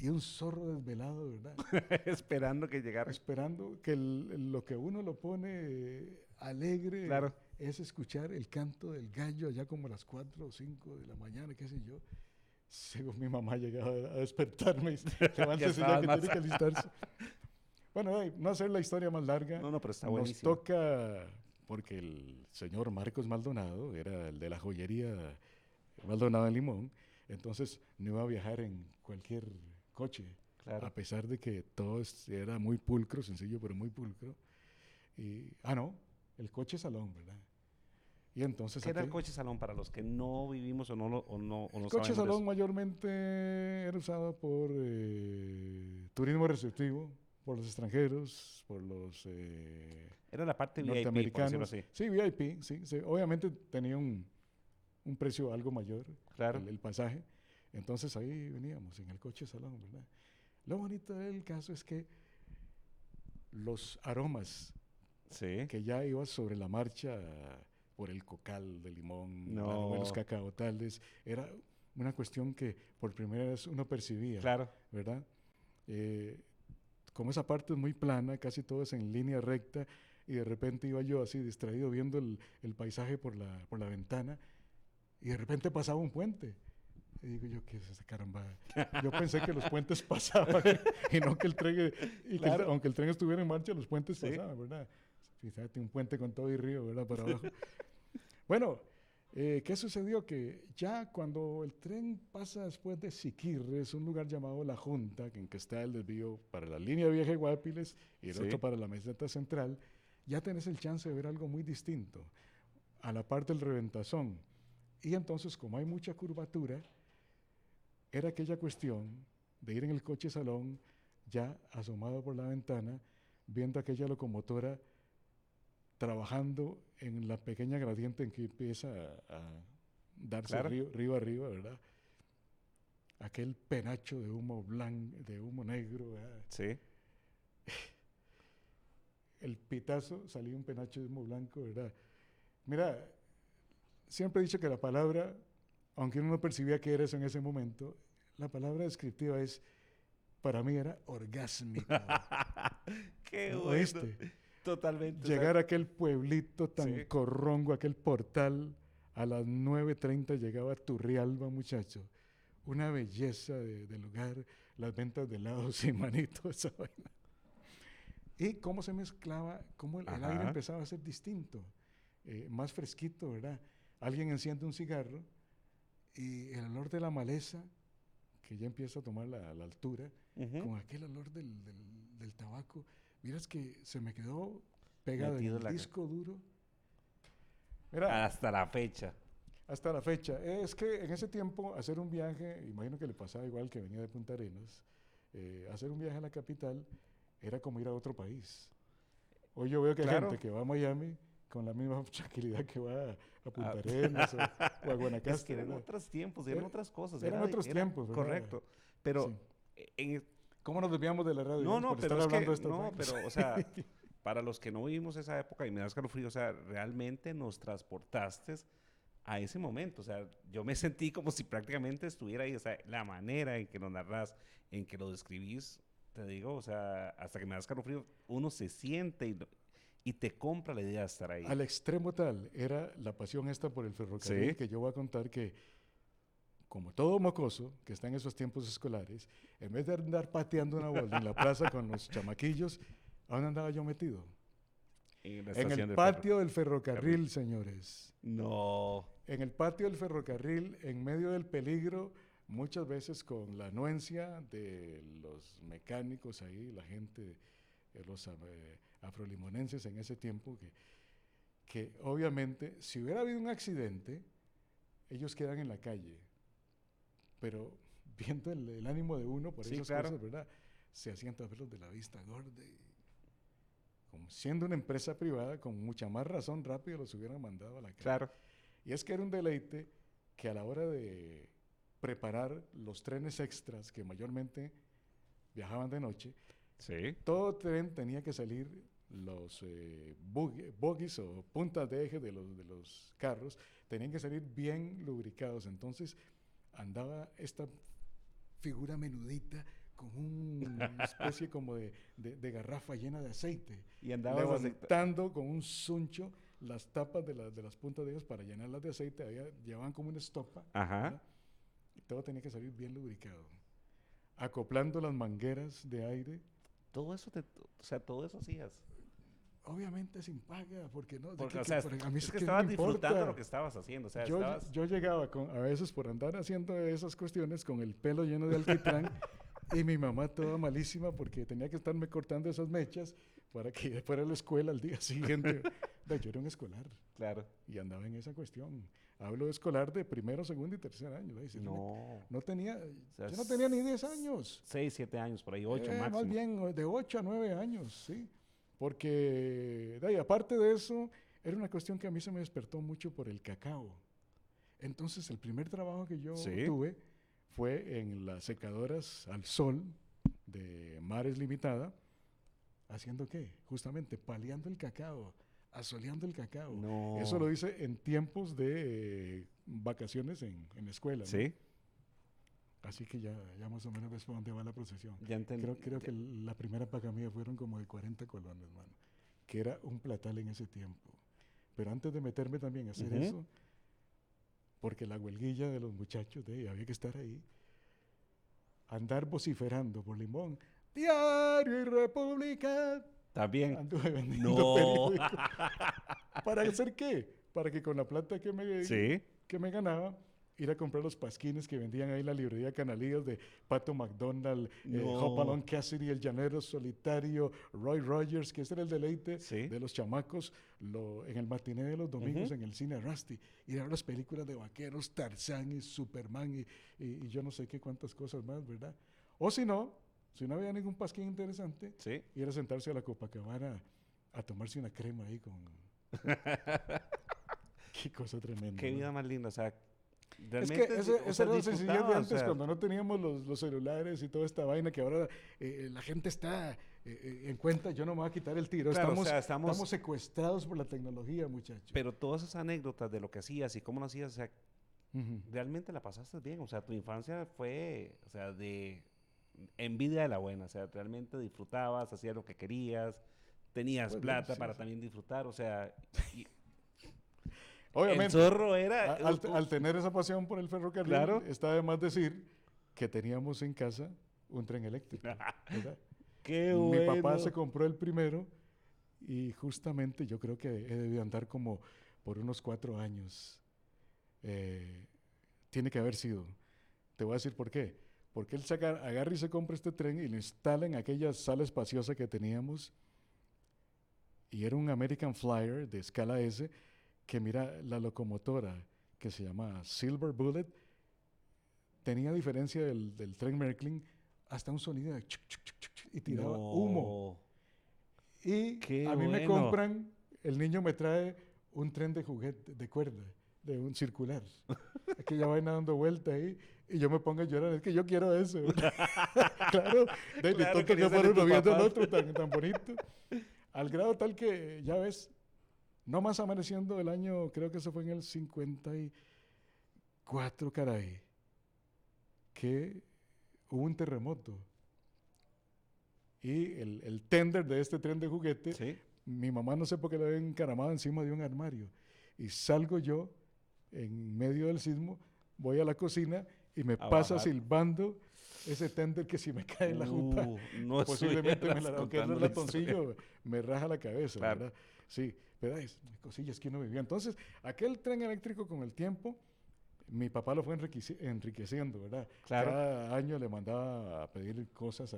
y un zorro desvelado, ¿verdad? Esperando que llegara. Esperando que lo que uno lo pone alegre Claro. es escuchar el canto del gallo allá como a las 4 o 5 de la mañana, qué sé yo. Según mi mamá llegaba a despertarme y levántese ya estabas que más- tiene que alistarse. Bueno, no hacer la historia más larga, No, no, pero está nos buenísimo. toca, porque el señor Marcos Maldonado era el de la joyería Maldonado en Limón, entonces no iba a viajar en cualquier coche, Claro. a pesar de que todo era muy pulcro, sencillo, pero muy pulcro. No, el coche salón, ¿verdad? Y entonces ¿Qué era el aquel, coche salón para los que no vivimos o el no coche sabemos de salón eso? mayormente era usado por turismo receptivo, por los extranjeros, por los Era la parte VIP, por decirlo norteamericanos. así. Sí, VIP, sí, sí. Obviamente tenía un precio algo mayor, Claro. el pasaje. Entonces ahí veníamos en el coche salón, ¿verdad? Lo bonito del caso es que los aromas Sí. que ya ibas sobre la marcha por el cocal de limón, el aroma de los No. cacaotales, era una cuestión que por primera vez uno percibía, Claro. ¿verdad? Eh, como esa parte es muy plana, casi todo es en línea recta, y de repente iba yo así distraído viendo el paisaje por la ventana, y de repente pasaba un puente. Y digo yo, ¿qué es esa caramba? Yo pensé que los puentes pasaban y no que el tren, Claro. aunque el tren estuviera en marcha, los puentes Sí. pasaban, ¿verdad? Fíjate, un puente con todo y río, ¿verdad? Para abajo. Bueno, ¿qué sucedió? Que ya cuando el tren pasa después de Siquirres, un lugar llamado La Junta, en que está el desvío para la línea vieja de Guapiles y el Sí. otro para la meseta central, ya tenés el chance de ver algo muy distinto, a la parte del Reventazón. Y entonces, como hay mucha curvatura, era aquella cuestión de ir en el coche salón, ya asomado por la ventana, viendo aquella locomotora trabajando en la pequeña gradiente en que empieza a darse Claro. río arriba, ¿verdad? Aquel penacho de humo blanco, de humo negro, ¿verdad? Sí. El pitazo, salía un penacho de humo blanco, ¿verdad? Mira, siempre he dicho que la palabra, aunque uno no percibía que era eso en ese momento, la palabra descriptiva es, para mí era orgásmico. Qué bueno. ¿Oíste? Totalmente. o sea, Llegar a aquel pueblito tan Sí. corrongo, aquel portal, a las 9:30 llegaba Turrialba, muchacho. Una belleza de lugar, las ventas de helados y manito, esa vaina. Y cómo se mezclaba, cómo el aire Ajá. empezaba a ser distinto, más fresquito, ¿verdad? Alguien enciende un cigarro y el olor de la maleza, que ya empieza a tomar la altura, Ujú. con aquel olor del tabaco, miras que se me quedó pegado en Metido el la- disco duro. Mira, Hasta la fecha. hasta la fecha. Es que en ese tiempo hacer un viaje, imagino que le pasaba igual que venía de Punta Arenas, hacer un viaje a la capital era como ir a otro país. Hoy yo veo que hay Claro. gente que va a Miami con la misma tranquilidad que va a Punta Arenas o a Es que Guanacaste, eran ¿verdad? otros tiempos, eran Era- otras cosas. Eran otros tiempos, ¿verdad? correcto. Pero Sí. en, ¿Cómo nos desviamos de la radio, no, digamos, no, por pero estar es hablando que, de estas no, vainas? pero, o sea, para los que no vivimos esa época y me da escalofrío, o sea, realmente nos transportaste a ese momento, o sea, yo me sentí como si prácticamente estuviera ahí, o sea, la manera en que lo narras, en que lo describís, te digo, o sea, hasta que me da escalofrío, uno se siente y te compra la idea de estar ahí. Al extremo tal era la pasión esta por el ferrocarril Sí, que yo voy a contar que, como todo mocoso que está en esos tiempos escolares, en vez de andar pateando una bola en la plaza con los chamaquillos, ¿a dónde andaba yo metido? en la En el estación de patio del ferrocarril. ferrocarril, señores. No, En el patio del ferrocarril, en medio del peligro, muchas veces con la anuencia de los mecánicos ahí, la gente, los afrolimonenses en ese tiempo, que obviamente si hubiera habido un accidente, ellos quedan en la calle, pero viendo el ánimo de uno por sí, esas claro, cosas, ¿verdad? Se hacían tableros de la vista gorda y como siendo una empresa privada, con mucha más razón rápido los hubieran mandado a la calle. claro, Y es que era un deleite que a la hora de preparar los trenes extras que mayormente viajaban de noche, sí, todo tren tenía que salir los bogies o puntas de eje de los carros, tenían que salir bien lubricados. Entonces andaba esta figura menudita con una especie como de garrafa llena de aceite, y andabas levantando con un suncho las tapas de las puntas de ellos para llenarlas de aceite. Llevaban como una estopa, ajá, ¿verdad? Y todo tenía que salir bien lubricado. Acoplando las mangueras de aire, todo eso, o sea, todo eso hacías. obviamente sin paga, porque no, Porque, o sea, a mí es que que estabas me disfrutando importa. lo que estabas haciendo, o sea, Yo, estabas... yo llegaba a veces por andar haciendo esas cuestiones con el pelo lleno de alquitrán y mi mamá toda malísima porque tenía que estarme cortando esas mechas para que fuera a la escuela al día siguiente. Yo era un escolar Claro. y andaba en esa cuestión. Hablo de escolar de primero, segundo y tercer año. No, No tenía, o sea, yo no tenía ni 10 años. 6, 7 años, por ahí, 8 Más máximo. bien de 8 a 9 años, sí. Porque, aparte de eso, era una cuestión que a mí se me despertó mucho por el cacao. Entonces, el primer trabajo que yo Sí. tuve fue en las secadoras al sol de Mares Limitada. ¿Haciendo qué? Justamente paleando el cacao, asoleando el cacao. No. Eso lo hice en tiempos de vacaciones en la escuela, ¿no? Sí, Así que ya más o menos ves por dónde va la procesión. ya entendí. Creo que la primera paga mía fueron como de 40 colones, mano. Que era un platal en ese tiempo. Pero antes de meterme también a hacer Ujú. eso, porque la huelguilla de los muchachos, había que estar ahí, andar vociferando por Limón, Diario y República, También. anduve vendiendo No. periódicos. ¿Para hacer qué? Para que con la plata Sí. que me ganaba, ir a comprar los pasquines que vendían ahí en la librería Canalillas de Pato McDonald, No. Hopalong Cassidy, El Llanero Solitario, Roy Rogers, que ese era el deleite Sí. de los chamacos en el matiné de los domingos Ujú. en el cine Rusty. Ir a ver las películas de vaqueros, Tarzán y Superman y yo no sé qué cuántas cosas más, ¿verdad? O si no había ningún pasquín interesante, Sí. ir a sentarse a la Copacabana a tomarse una crema ahí con... Qué cosa tremenda. Qué ¿no? vida más linda, o sea, Es realmente... que o esa sea, era la sencillez de disfrutabas, antes, o sea, cuando no teníamos los celulares y toda esta vaina que ahora la gente está en cuenta. Yo no me voy a quitar el tiro. Claro, o Estamos, sea, estamos secuestrados por la tecnología, muchachos. pero todas esas anécdotas de lo que hacías y cómo lo hacías, o sea, Ujú. realmente la pasaste bien, o sea, tu infancia fue, o sea, de envidia de la buena, o sea, realmente disfrutabas, hacías lo que querías, tenías Pues, plata sí, para sí. también disfrutar, o sea, y el Obviamente, zorro era... al tener esa pasión por el ferrocarril, Claro. está de más decir que teníamos en casa un tren eléctrico, ¿verdad? ¡Qué Mi papá bueno! se compró el primero y justamente yo creo que he debido andar como por unos 4 años. Tiene que haber sido. Te voy a decir por qué. Porque él agarra y se compra este tren y lo instala en aquella sala espaciosa que teníamos. Y era un American Flyer de escala S, que mira, la locomotora que se llama Silver Bullet, tenía, a diferencia del tren Märklin, hasta un sonido de chuc, chuc, chuc, chuc, y tiraba humo. Y Qué a mí me bueno. compran, el niño me trae un tren de juguete, de cuerda, de un circular. Aquella vaina dando vuelta ahí, y yo me pongo a llorar, es que yo quiero eso. Claro, de Claro, tonto quería que ser fuera de uno tus viendo al papás. otro tan bonito. Al grado tal que, ya ves, no más amaneciendo el año, creo que eso fue en el 54, caray, que hubo un terremoto. Y el tender de este tren de juguete, Sí. mi mamá no sé por qué lo había encaramado encima de un armario. Y salgo yo en medio del sismo, voy a la cocina y me A pasa bajar. silbando ese tender que si me cae en la jupa, No posiblemente estuvieras aunque es contando la historia. ratoncillo, me raja la cabeza, Claro, ¿verdad? Sí, pero es cosillas que uno vivía. Entonces, aquel tren eléctrico con el tiempo, mi papá lo fue enriqueciendo, ¿verdad? claro. Cada año le mandaba a pedir cosas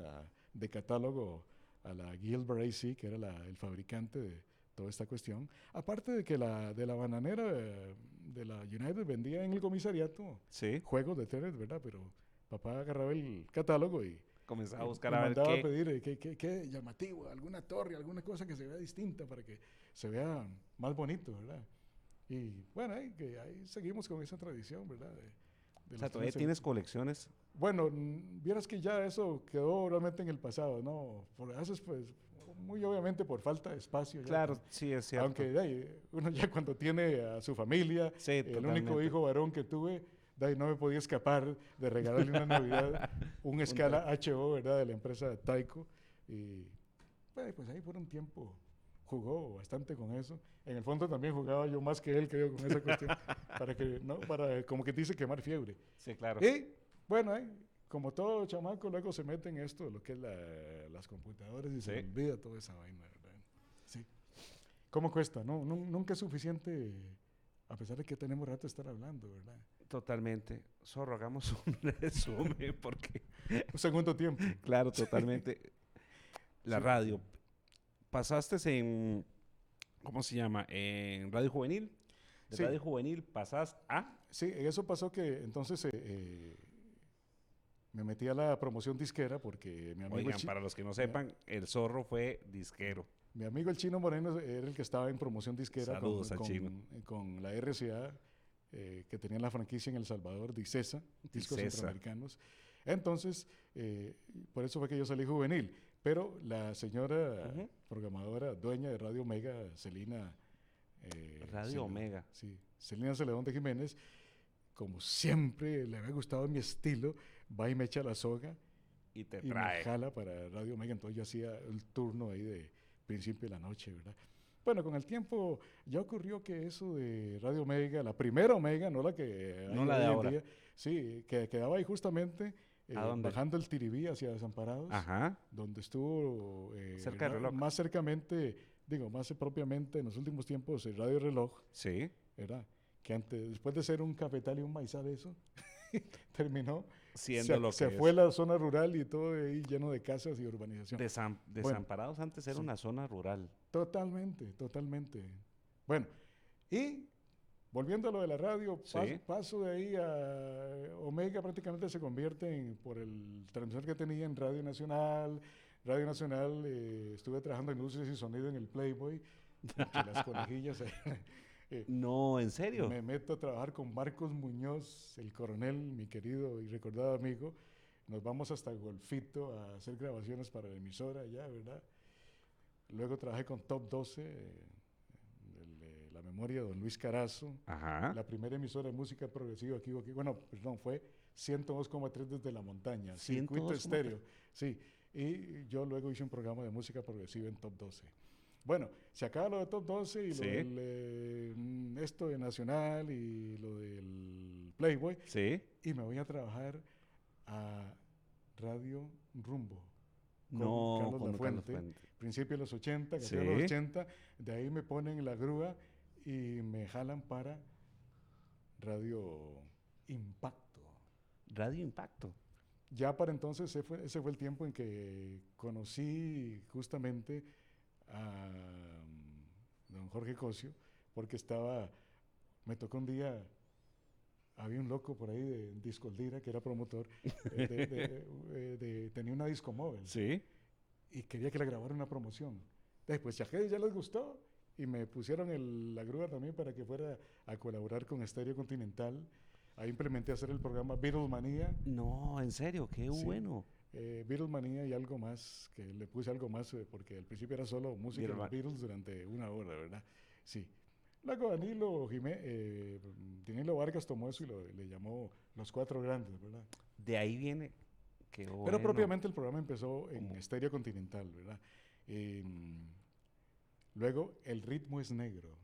de catálogo a la Gilbert AC, que era el fabricante de toda esta cuestión. Aparte de que de la bananera de la United vendía en el comisariato Sí. juegos de Tenet, ¿verdad? Pero papá agarraba el catálogo Comenzaba a y, buscar y a ver mandaba a qué. pedir qué llamativo, alguna torre, alguna cosa que se vea distinta para que se vea más bonito, ¿verdad? Y bueno, ahí seguimos con esa tradición, ¿verdad? De O sea, los todavía trenes tienes eléctricos. colecciones. Bueno, vieras que ya eso quedó realmente en el pasado, ¿no? Por eso es, pues, muy obviamente por falta de espacio ya. Claro, sí, es cierto. Aunque uno ya cuando tiene a su familia, Sí, el único totalmente. hijo varón que tuve, no me podía escapar de regalarle una Navidad un Un tren. escala HO, ¿verdad? De la empresa Taiko. Y pues ahí por un tiempo jugó bastante con eso. En el fondo también jugaba yo más que él, creo, con esa cuestión, para como que dice quemar fiebre. Sí, claro. Y bueno, como todo chamaco, luego se mete en esto, lo que es las computadoras y se le Sí. olvida toda esa vaina, ¿verdad? Sí. ¿Cómo cuesta? No, nunca es suficiente, a pesar de que tenemos rato de estar hablando, ¿verdad? Totalmente. Zorro, hagamos un resumen porque, Un segundo tiempo. claro, totalmente. La Sí, radio. Pasaste en, ¿cómo se llama? En Radio Juvenil. De sí, Radio Juvenil pasas a... sí, eso pasó que entonces me metí a la promoción disquera porque Oigan, para los que no mi, sepan, el Zorro fue disquero. mi amigo el Chino Moreno era el que estaba en promoción disquera Saludos al chino. con la RCA, que tenía la franquicia en El Salvador, Dicesa, Discos Dicesa. Centroamericanos. Entonces, por eso fue que yo salí juvenil. Pero la señora Ujú. programadora, dueña de Radio Omega, Celina. Radio Omega. Sí, Celina Celedón de Jiménez, como siempre le había gustado mi estilo, va y me echa la soga Y te y me trae. jala para Radio Omega. Entonces yo hacía el turno ahí de principio de la noche, ¿verdad? Bueno, con el tiempo ya ocurrió que eso de Radio Omega, la primera Omega, no la que hay No la de hoy en ahora. día, sí, que quedaba ahí justamente ¿A dónde? bajando el Tiribí hacia Desamparados, Ajá. donde estuvo Cerca del reloj. más cercamente, digo, más propiamente en los últimos tiempos, el Radio Reloj, Sí. ¿verdad? Que antes, después de ser un cafetal y un maizal eso, terminó, Siendo lo se que fue es. la zona rural y todo ahí lleno de casas y urbanización. Bueno, Desamparados antes era sí, una zona rural. totalmente, totalmente. Bueno, y volviendo a lo de la radio, Sí. paso de ahí a Omega, prácticamente se convierte por el transmisor que tenía en Radio Nacional. Radio Nacional, estuve trabajando en luces y sonido en el Playboy, entre las conejillas. No, ¿en serio? Me meto a trabajar con Marcos Muñoz, el coronel, mi querido y recordado amigo. Nos vamos hasta Golfito a hacer grabaciones para la emisora allá, ¿verdad? Luego trabajé con Top 12, la memoria de don Luis Carazo, Ajá. la primera emisora de música progresiva aquí, bueno, perdón, fue 102,3 desde la montaña, circuito 102,3. estéreo, sí, y yo luego hice un programa de música progresiva en Top 12. Bueno, se acaba lo de Top 12 y Sí. lo del esto de Nacional y lo del Playboy, Sí. y me voy a trabajar a Radio Rumbo con No, Carlos con Carlos Lafuente, Fuente. principio de los 80, Sí. de los 80, de ahí me ponen la grúa y me jalan para Radio Impacto. Radio Impacto. Ya para entonces ese fue el tiempo en que conocí justamente a don Jorge Cosio, porque me tocó un día había un loco por ahí de Discoldira que era promotor, tenía una disco móvil Sí. y quería que le grabara una promoción. Después ya les gustó y me pusieron la grúa también para que fuera a colaborar con Estéreo Continental. Ahí implementé hacer el programa Beatlemanía. No, en serio, qué Sí. bueno. Beatlemanía y algo más, que le puse algo más porque al principio era solo música de los Beatleman- Beatles durante una hora, ¿verdad? Sí. Luego Danilo Vargas tomó eso y le llamó Los Cuatro Grandes, ¿verdad? De ahí viene, qué Pero bueno. propiamente el programa empezó en Como- Estéreo Continental, ¿verdad? Luego, El Ritmo es Negro,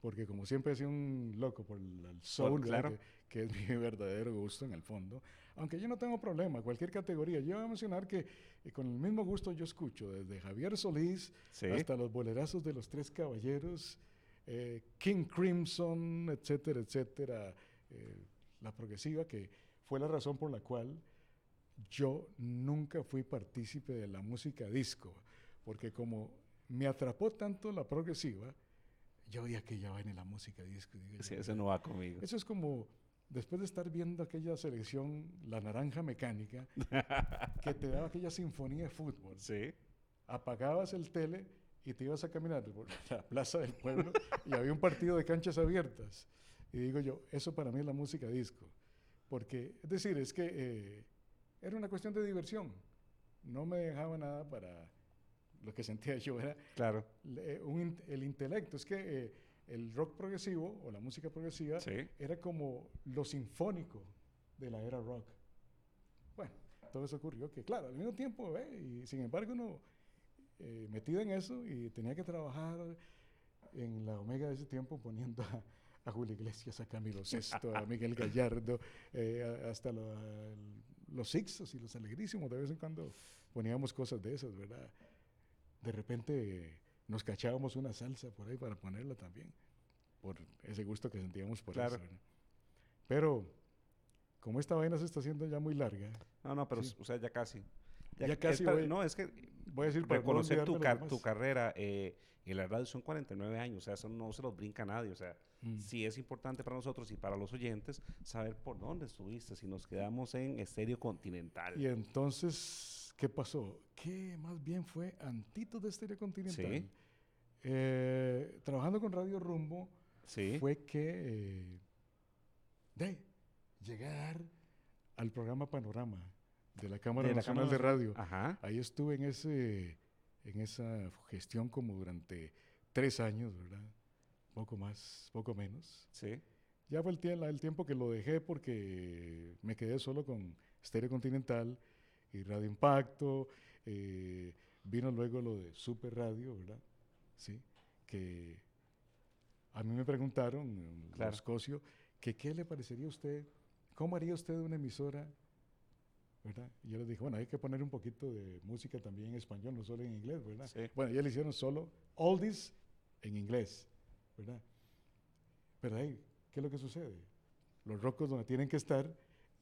porque como siempre he sido un loco por el soul, ¿verdad? claro. Que es mi verdadero gusto en el fondo, aunque yo no tengo problema, cualquier categoría. Yo voy a mencionar que con el mismo gusto yo escucho desde Javier Solís Sí. hasta los bolerazos de Los Tres Caballeros, King Crimson, etcétera, etcétera, la progresiva, que fue la razón por la cual yo nunca fui partícipe de la música disco, porque como me atrapó tanto la progresiva, yo veía que ya viene la música disco. Digo, Sí, eso no va conmigo. eso es como después de estar viendo aquella selección, La Naranja Mecánica, que te daba aquella sinfonía de fútbol. Sí. Apagabas el tele y te ibas a caminar por la plaza del pueblo y había un partido de canchas abiertas. Y digo yo, eso para mí es la música disco. Porque, es decir, es que era una cuestión de diversión. No me dejaba nada para lo que sentía yo, era Claro. el intelecto. Es que el rock progresivo o la música progresiva Sí. era como lo sinfónico de la era rock. Bueno, todo eso ocurrió que, claro, al mismo tiempo, y sin embargo uno metido en eso y tenía que trabajar en la Omega de ese tiempo poniendo a Julio Iglesias, a Camilo Sesto, a Miguel Gallardo, hasta los Sixtos y los Alegrísimos. De vez en cuando poníamos cosas de esas, ¿verdad? De repente nos cachábamos una salsa por ahí para ponerla también, por ese gusto que sentíamos por Claro. eso, ¿verdad? Pero como esta vaina se está haciendo ya muy larga, No, pero sí, o sea, ya casi. ya casi No, es que voy a decir para no reconocer olvidarme los demás. tu carrera en la radio son 49 años, o sea, eso no se los brinca a nadie, o sea, sí es importante para nosotros y para los oyentes saber por dónde estuviste, si nos quedamos en Estéreo Continental. Y entonces, ¿qué pasó? Que más bien fue antitos de Estéreo Continental. Sí. Trabajando con Radio Rumbo, Sí. fue que llegué a dar al programa Panorama de la Cámara De la Nacional Cámara de Radio. Ajá. Ahí estuve en esa gestión como durante 3 años, ¿verdad? Poco más, poco menos. Sí. Ya fue el tiempo que lo dejé porque me quedé solo con Estéreo Continental y Radio Impacto. Vino luego lo de Super Radio, ¿verdad? Sí, que a mí me preguntaron, Claro. los Cosio, que qué le parecería a usted, cómo haría usted una emisora, ¿verdad? Y yo les dije, bueno, hay que poner un poquito de música también en español, no solo en inglés, ¿verdad? Sí. Bueno, ya le hicieron solo oldies en inglés, ¿verdad? Pero ahí, ¿qué es lo que sucede? Los rocos donde tienen que estar,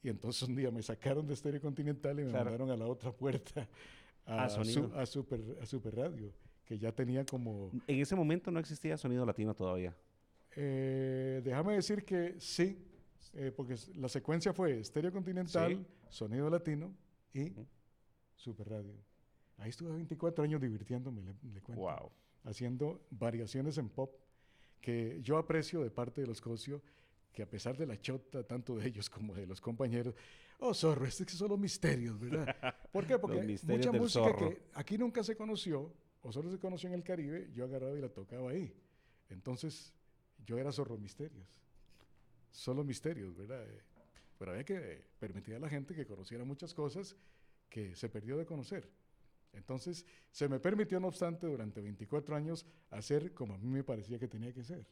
y entonces un día me sacaron de Estéreo Continental y me Claro. mandaron a la otra puerta, Sonido. a Super Radio, que ya tenía como... En ese momento no existía Sonido Latino todavía. déjame decir que sí, porque la secuencia fue Estéreo Continental, Sí. Sonido Latino y Ujú. Super Radio. Ahí estuve 24 años divirtiéndome, le cuento. Wow. Haciendo variaciones en pop que yo aprecio de parte de los Cosio, que a pesar de la chota, tanto de ellos como de los compañeros, oh, zorro, es que son los misterios, ¿verdad? ¿Por qué? Porque Los misterios mucha del música zorro. que aquí nunca se conoció, o solo se conoció en el Caribe, yo agarraba y la tocaba ahí. Entonces, yo era zorro misterios. Solo misterios, ¿verdad? Pero había que permitir a la gente que conociera muchas cosas que se perdió de conocer. Entonces, se me permitió, no obstante, durante 24 años, hacer como a mí me parecía que tenía que ser.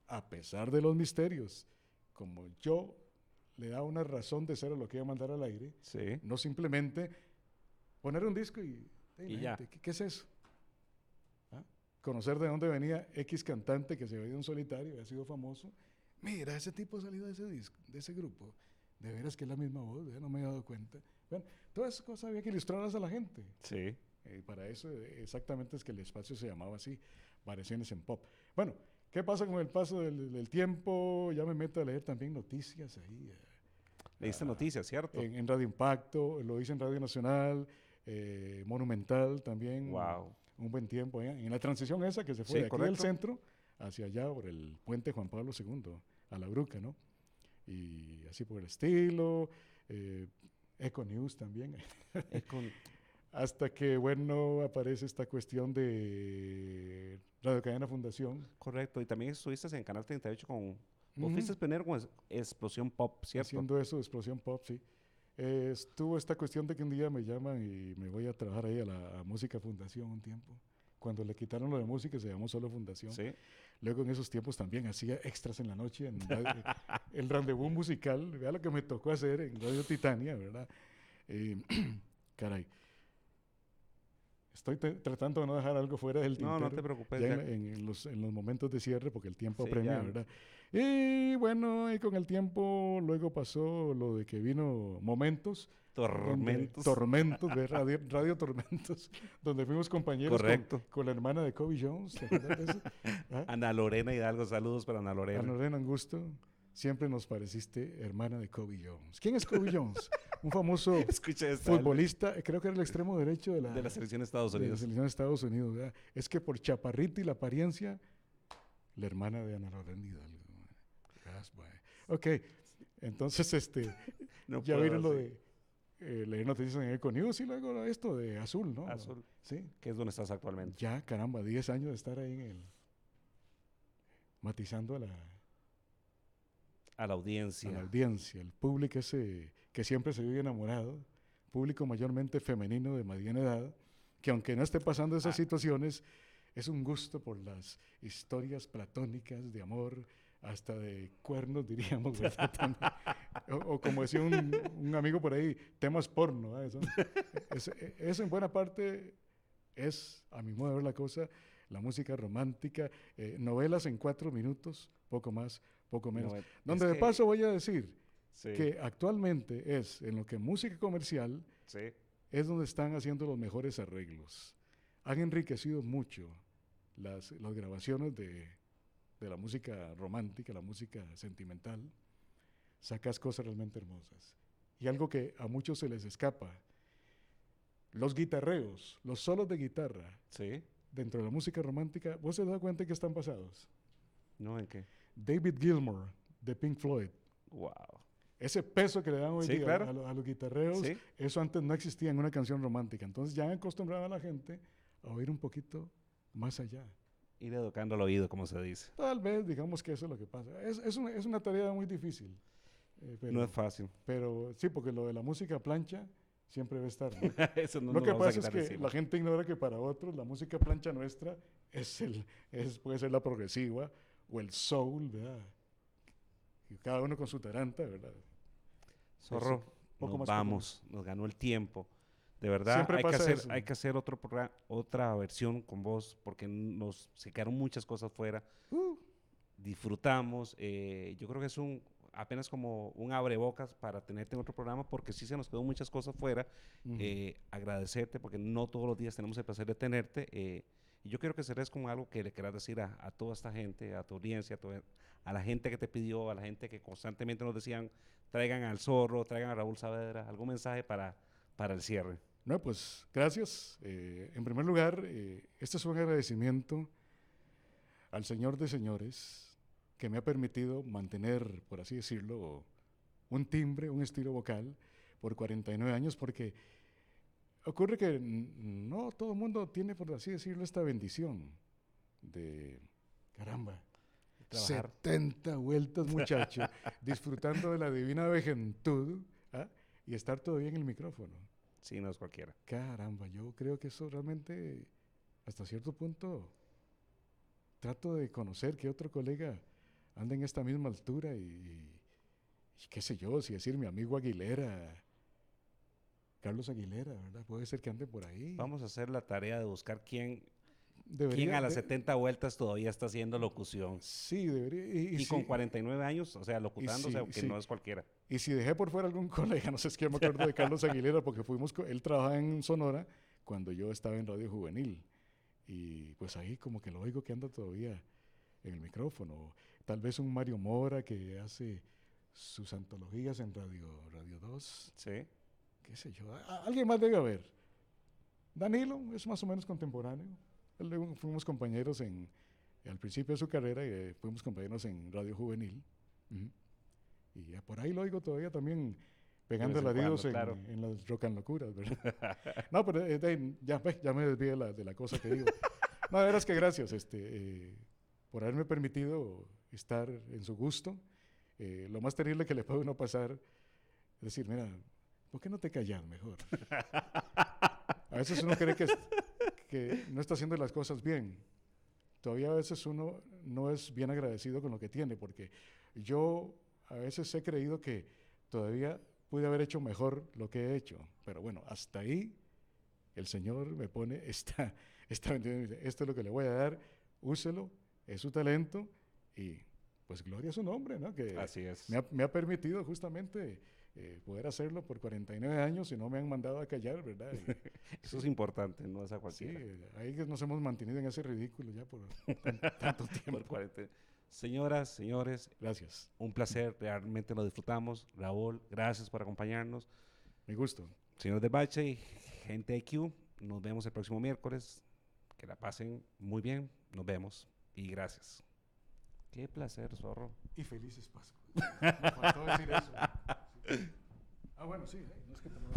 A pesar de los misterios, como yo le daba una razón de ser a lo que iba a mandar al aire, Sí. no simplemente poner un disco y ya. ¿qué es eso? ¿Ah? Conocer de dónde venía X cantante que se había ido en solitario y había sido famoso. Mira, ese tipo ha salido de ese disco, de ese grupo. De veras que es la misma voz, no me he dado cuenta. Bueno, todas esas cosas había que ilustrarlas a la gente. Sí. Para eso exactamente es que el espacio se llamaba así, Variaciones en Pop. Bueno, ¿Qué pasa con el paso del tiempo? Ya me meto a leer también noticias ahí. Leíste noticias, ¿cierto? En Radio Impacto, lo hice en Radio Nacional, Monumental también, Wow. un buen tiempo. En la transición esa que se fue Sí, de aquí del correcto. centro hacia allá por el puente Juan Pablo II, a La Bruca, ¿no? Y así por el estilo, Eco News también. Con- Hasta que, bueno, aparece esta cuestión de Radio Cadena Fundación. correcto. Y también estuviste en Canal 38 con... Vos Ujú. fuiste pionero con Explosión Pop, ¿cierto? Haciendo eso, Explosión Pop, sí. Estuvo esta cuestión de que un día me llaman y me voy a trabajar ahí a Música Fundación un tiempo. Cuando le quitaron lo de música se llamó solo Fundación. Sí. Luego en esos tiempos también hacía extras en la noche en el rendezvous musical. Vea lo que me tocó hacer en Radio Titania, ¿verdad? Eh, caray. Estoy tratando de no dejar algo fuera del No, no te tintero preocupes. ya Ya, en los momentos de cierre porque el tiempo sí, apremia, ya. ¿verdad? Y bueno, y con el tiempo luego pasó lo de que vino Momentos, donde Tormentos. Tormentos, de Radio Tormentos, donde fuimos compañeros Correcto. con la hermana de Kobe Jones, ¿te acuerdas de eso? ¿Ah? Ana Lorena Hidalgo, saludos para Ana Lorena. Ana Lorena Angusto, siempre nos pareciste hermana de Kobe Jones. ¿Quién es Kobe Jones? Un famoso Escucha esta futbolista, creo que era el extremo derecho de de la selección de Estados de la Unidos. selección de Estados Unidos, ¿verdad? Es que por chaparrita y la apariencia, la hermana de Ana Lorena Hidalgo. Bueno. Ok, entonces No ya puedo, vieron lo sí. de leer noticias en Eco News y luego esto de Azul, ¿no? Azul, Sí, que es donde estás actualmente. ya caramba, 10 años de estar ahí matizando A la audiencia. a la audiencia, el público ese que siempre se vive enamorado, público mayormente femenino de mediana edad, que aunque no esté pasando esas Ah. situaciones, es un gusto por las historias platónicas de amor, hasta de cuernos, diríamos, ¿verdad? También. O como decía un amigo por ahí, temas porno. ¿Eh? Eso en buena parte es, a mi modo de ver la cosa, la música romántica, novelas en 4 minutos, poco más, poco menos. No, Donde es de que- paso voy a decir sí, que actualmente es en lo que música comercial sí. es donde están haciendo los mejores arreglos. Han enriquecido mucho las grabaciones de la música romántica, la música sentimental. Sacas cosas realmente hermosas. Y algo que a muchos se les escapa, los guitarreos, los solos de guitarra Sí. dentro de la música romántica, ¿vos te das cuenta que están basados? No, ¿en qué? David Gilmour, de Pink Floyd. Wow. Ese peso que le dan hoy Sí, día claro. a los guitarreos, Sí. eso antes no existía en una canción romántica. Entonces ya han acostumbrado a la gente a oír un poquito más allá. Ir educando al oído, como se dice. Tal vez digamos que eso es lo que pasa. Es una tarea muy difícil. No es fácil. Pero sí, porque lo de la música plancha siempre va a estar, ¿no? Eso no Lo nos que vamos a pasa es quitar que encima. la gente ignora que para otros la música plancha nuestra puede ser la progresiva o el soul, ¿verdad? Y cada uno con su taranta, ¿verdad? Zorro, poco nos más vamos. Nos ganó el tiempo. De verdad, Siempre hay que pasa hacer, eso. hay que hacer otro otra versión con vos, porque se quedaron muchas cosas fuera. Disfrutamos. Yo creo que es apenas como un abrebocas para tenerte en otro programa, porque sí se nos quedó muchas cosas fuera. Ujú. Agradecerte, porque no todos los días tenemos el placer de tenerte. Y yo quiero que serás como algo que le quieras decir a toda esta gente, a tu audiencia, a la gente que te pidió, a la gente que constantemente nos decían, traigan al Zorro, traigan a Raúl Saavedra, algún mensaje para el cierre. No, pues gracias. En primer lugar, este es un agradecimiento al Señor de Señores que me ha permitido mantener, por así decirlo, un timbre, un estilo vocal por 49 años, porque ocurre que no todo el mundo tiene, por así decirlo, esta bendición de, caramba, Trabajar. 70 vueltas, muchacho, disfrutando de la divina vejentud, ¿ah? Y estar todavía en el micrófono. Sí, no es cualquiera. Caramba, yo creo que eso realmente, hasta cierto punto, trato de conocer que otro colega anda en esta misma altura y qué sé yo, si decir mi amigo Aguilera, Carlos Aguilera, ¿verdad? Puede ser que ande por ahí. Vamos a hacer la tarea de buscar quién Debería, a las 70 vueltas todavía está haciendo locución. Sí, debería. Y con sí, 49 años, o sea, locutando, o sea, que sí. no es cualquiera. Y si dejé por fuera algún colega, no sé, es que yo me acuerdo de Carlos Aguilera porque él trabajaba en Sonora cuando yo estaba en Radio Juvenil. Y pues ahí como que lo oigo que anda todavía en el micrófono. Tal vez un Mario Mora que hace sus antologías en Radio 2. Sí. Qué sé yo. Alguien más debe haber. Danilo es más o menos contemporáneo. Fuimos compañeros al principio de su carrera y fuimos compañeros en Radio Juvenil. Y por ahí lo oigo todavía también pegando alaridos claro. en las Rock and Locuras, ¿verdad? No, pero ya me desvié de la cosa que digo. No, de veras que gracias por haberme permitido estar en su gusto. Lo más terrible que le puede uno pasar es decir, mira, ¿por qué no te callas mejor? A veces uno cree que no está haciendo las cosas bien. Todavía a veces uno no es bien agradecido con lo que tiene, porque yo a veces he creído que todavía pude haber hecho mejor lo que he hecho. Pero bueno, hasta ahí el Señor me pone esta bendición. Esto es lo que le voy a dar, úselo, es su talento y pues gloria a su nombre, ¿no? Que así es. Me ha permitido justamente poder hacerlo por 49 años y no me han mandado a callar, ¿verdad? Eso es importante, no es a cualquiera. Sí, ahí que nos hemos mantenido en ese ridículo ya por tanto tiempo. Señoras, señores, gracias. Un placer, realmente lo disfrutamos. Raúl, gracias por acompañarnos. Mi gusto. Señor del Bache y gente de IQ, nos vemos el próximo miércoles. Que la pasen muy bien, nos vemos y gracias. Qué placer, zorro. Y felices Pascuas. Me faltó decir eso. Ah, bueno, sí, no es que te lo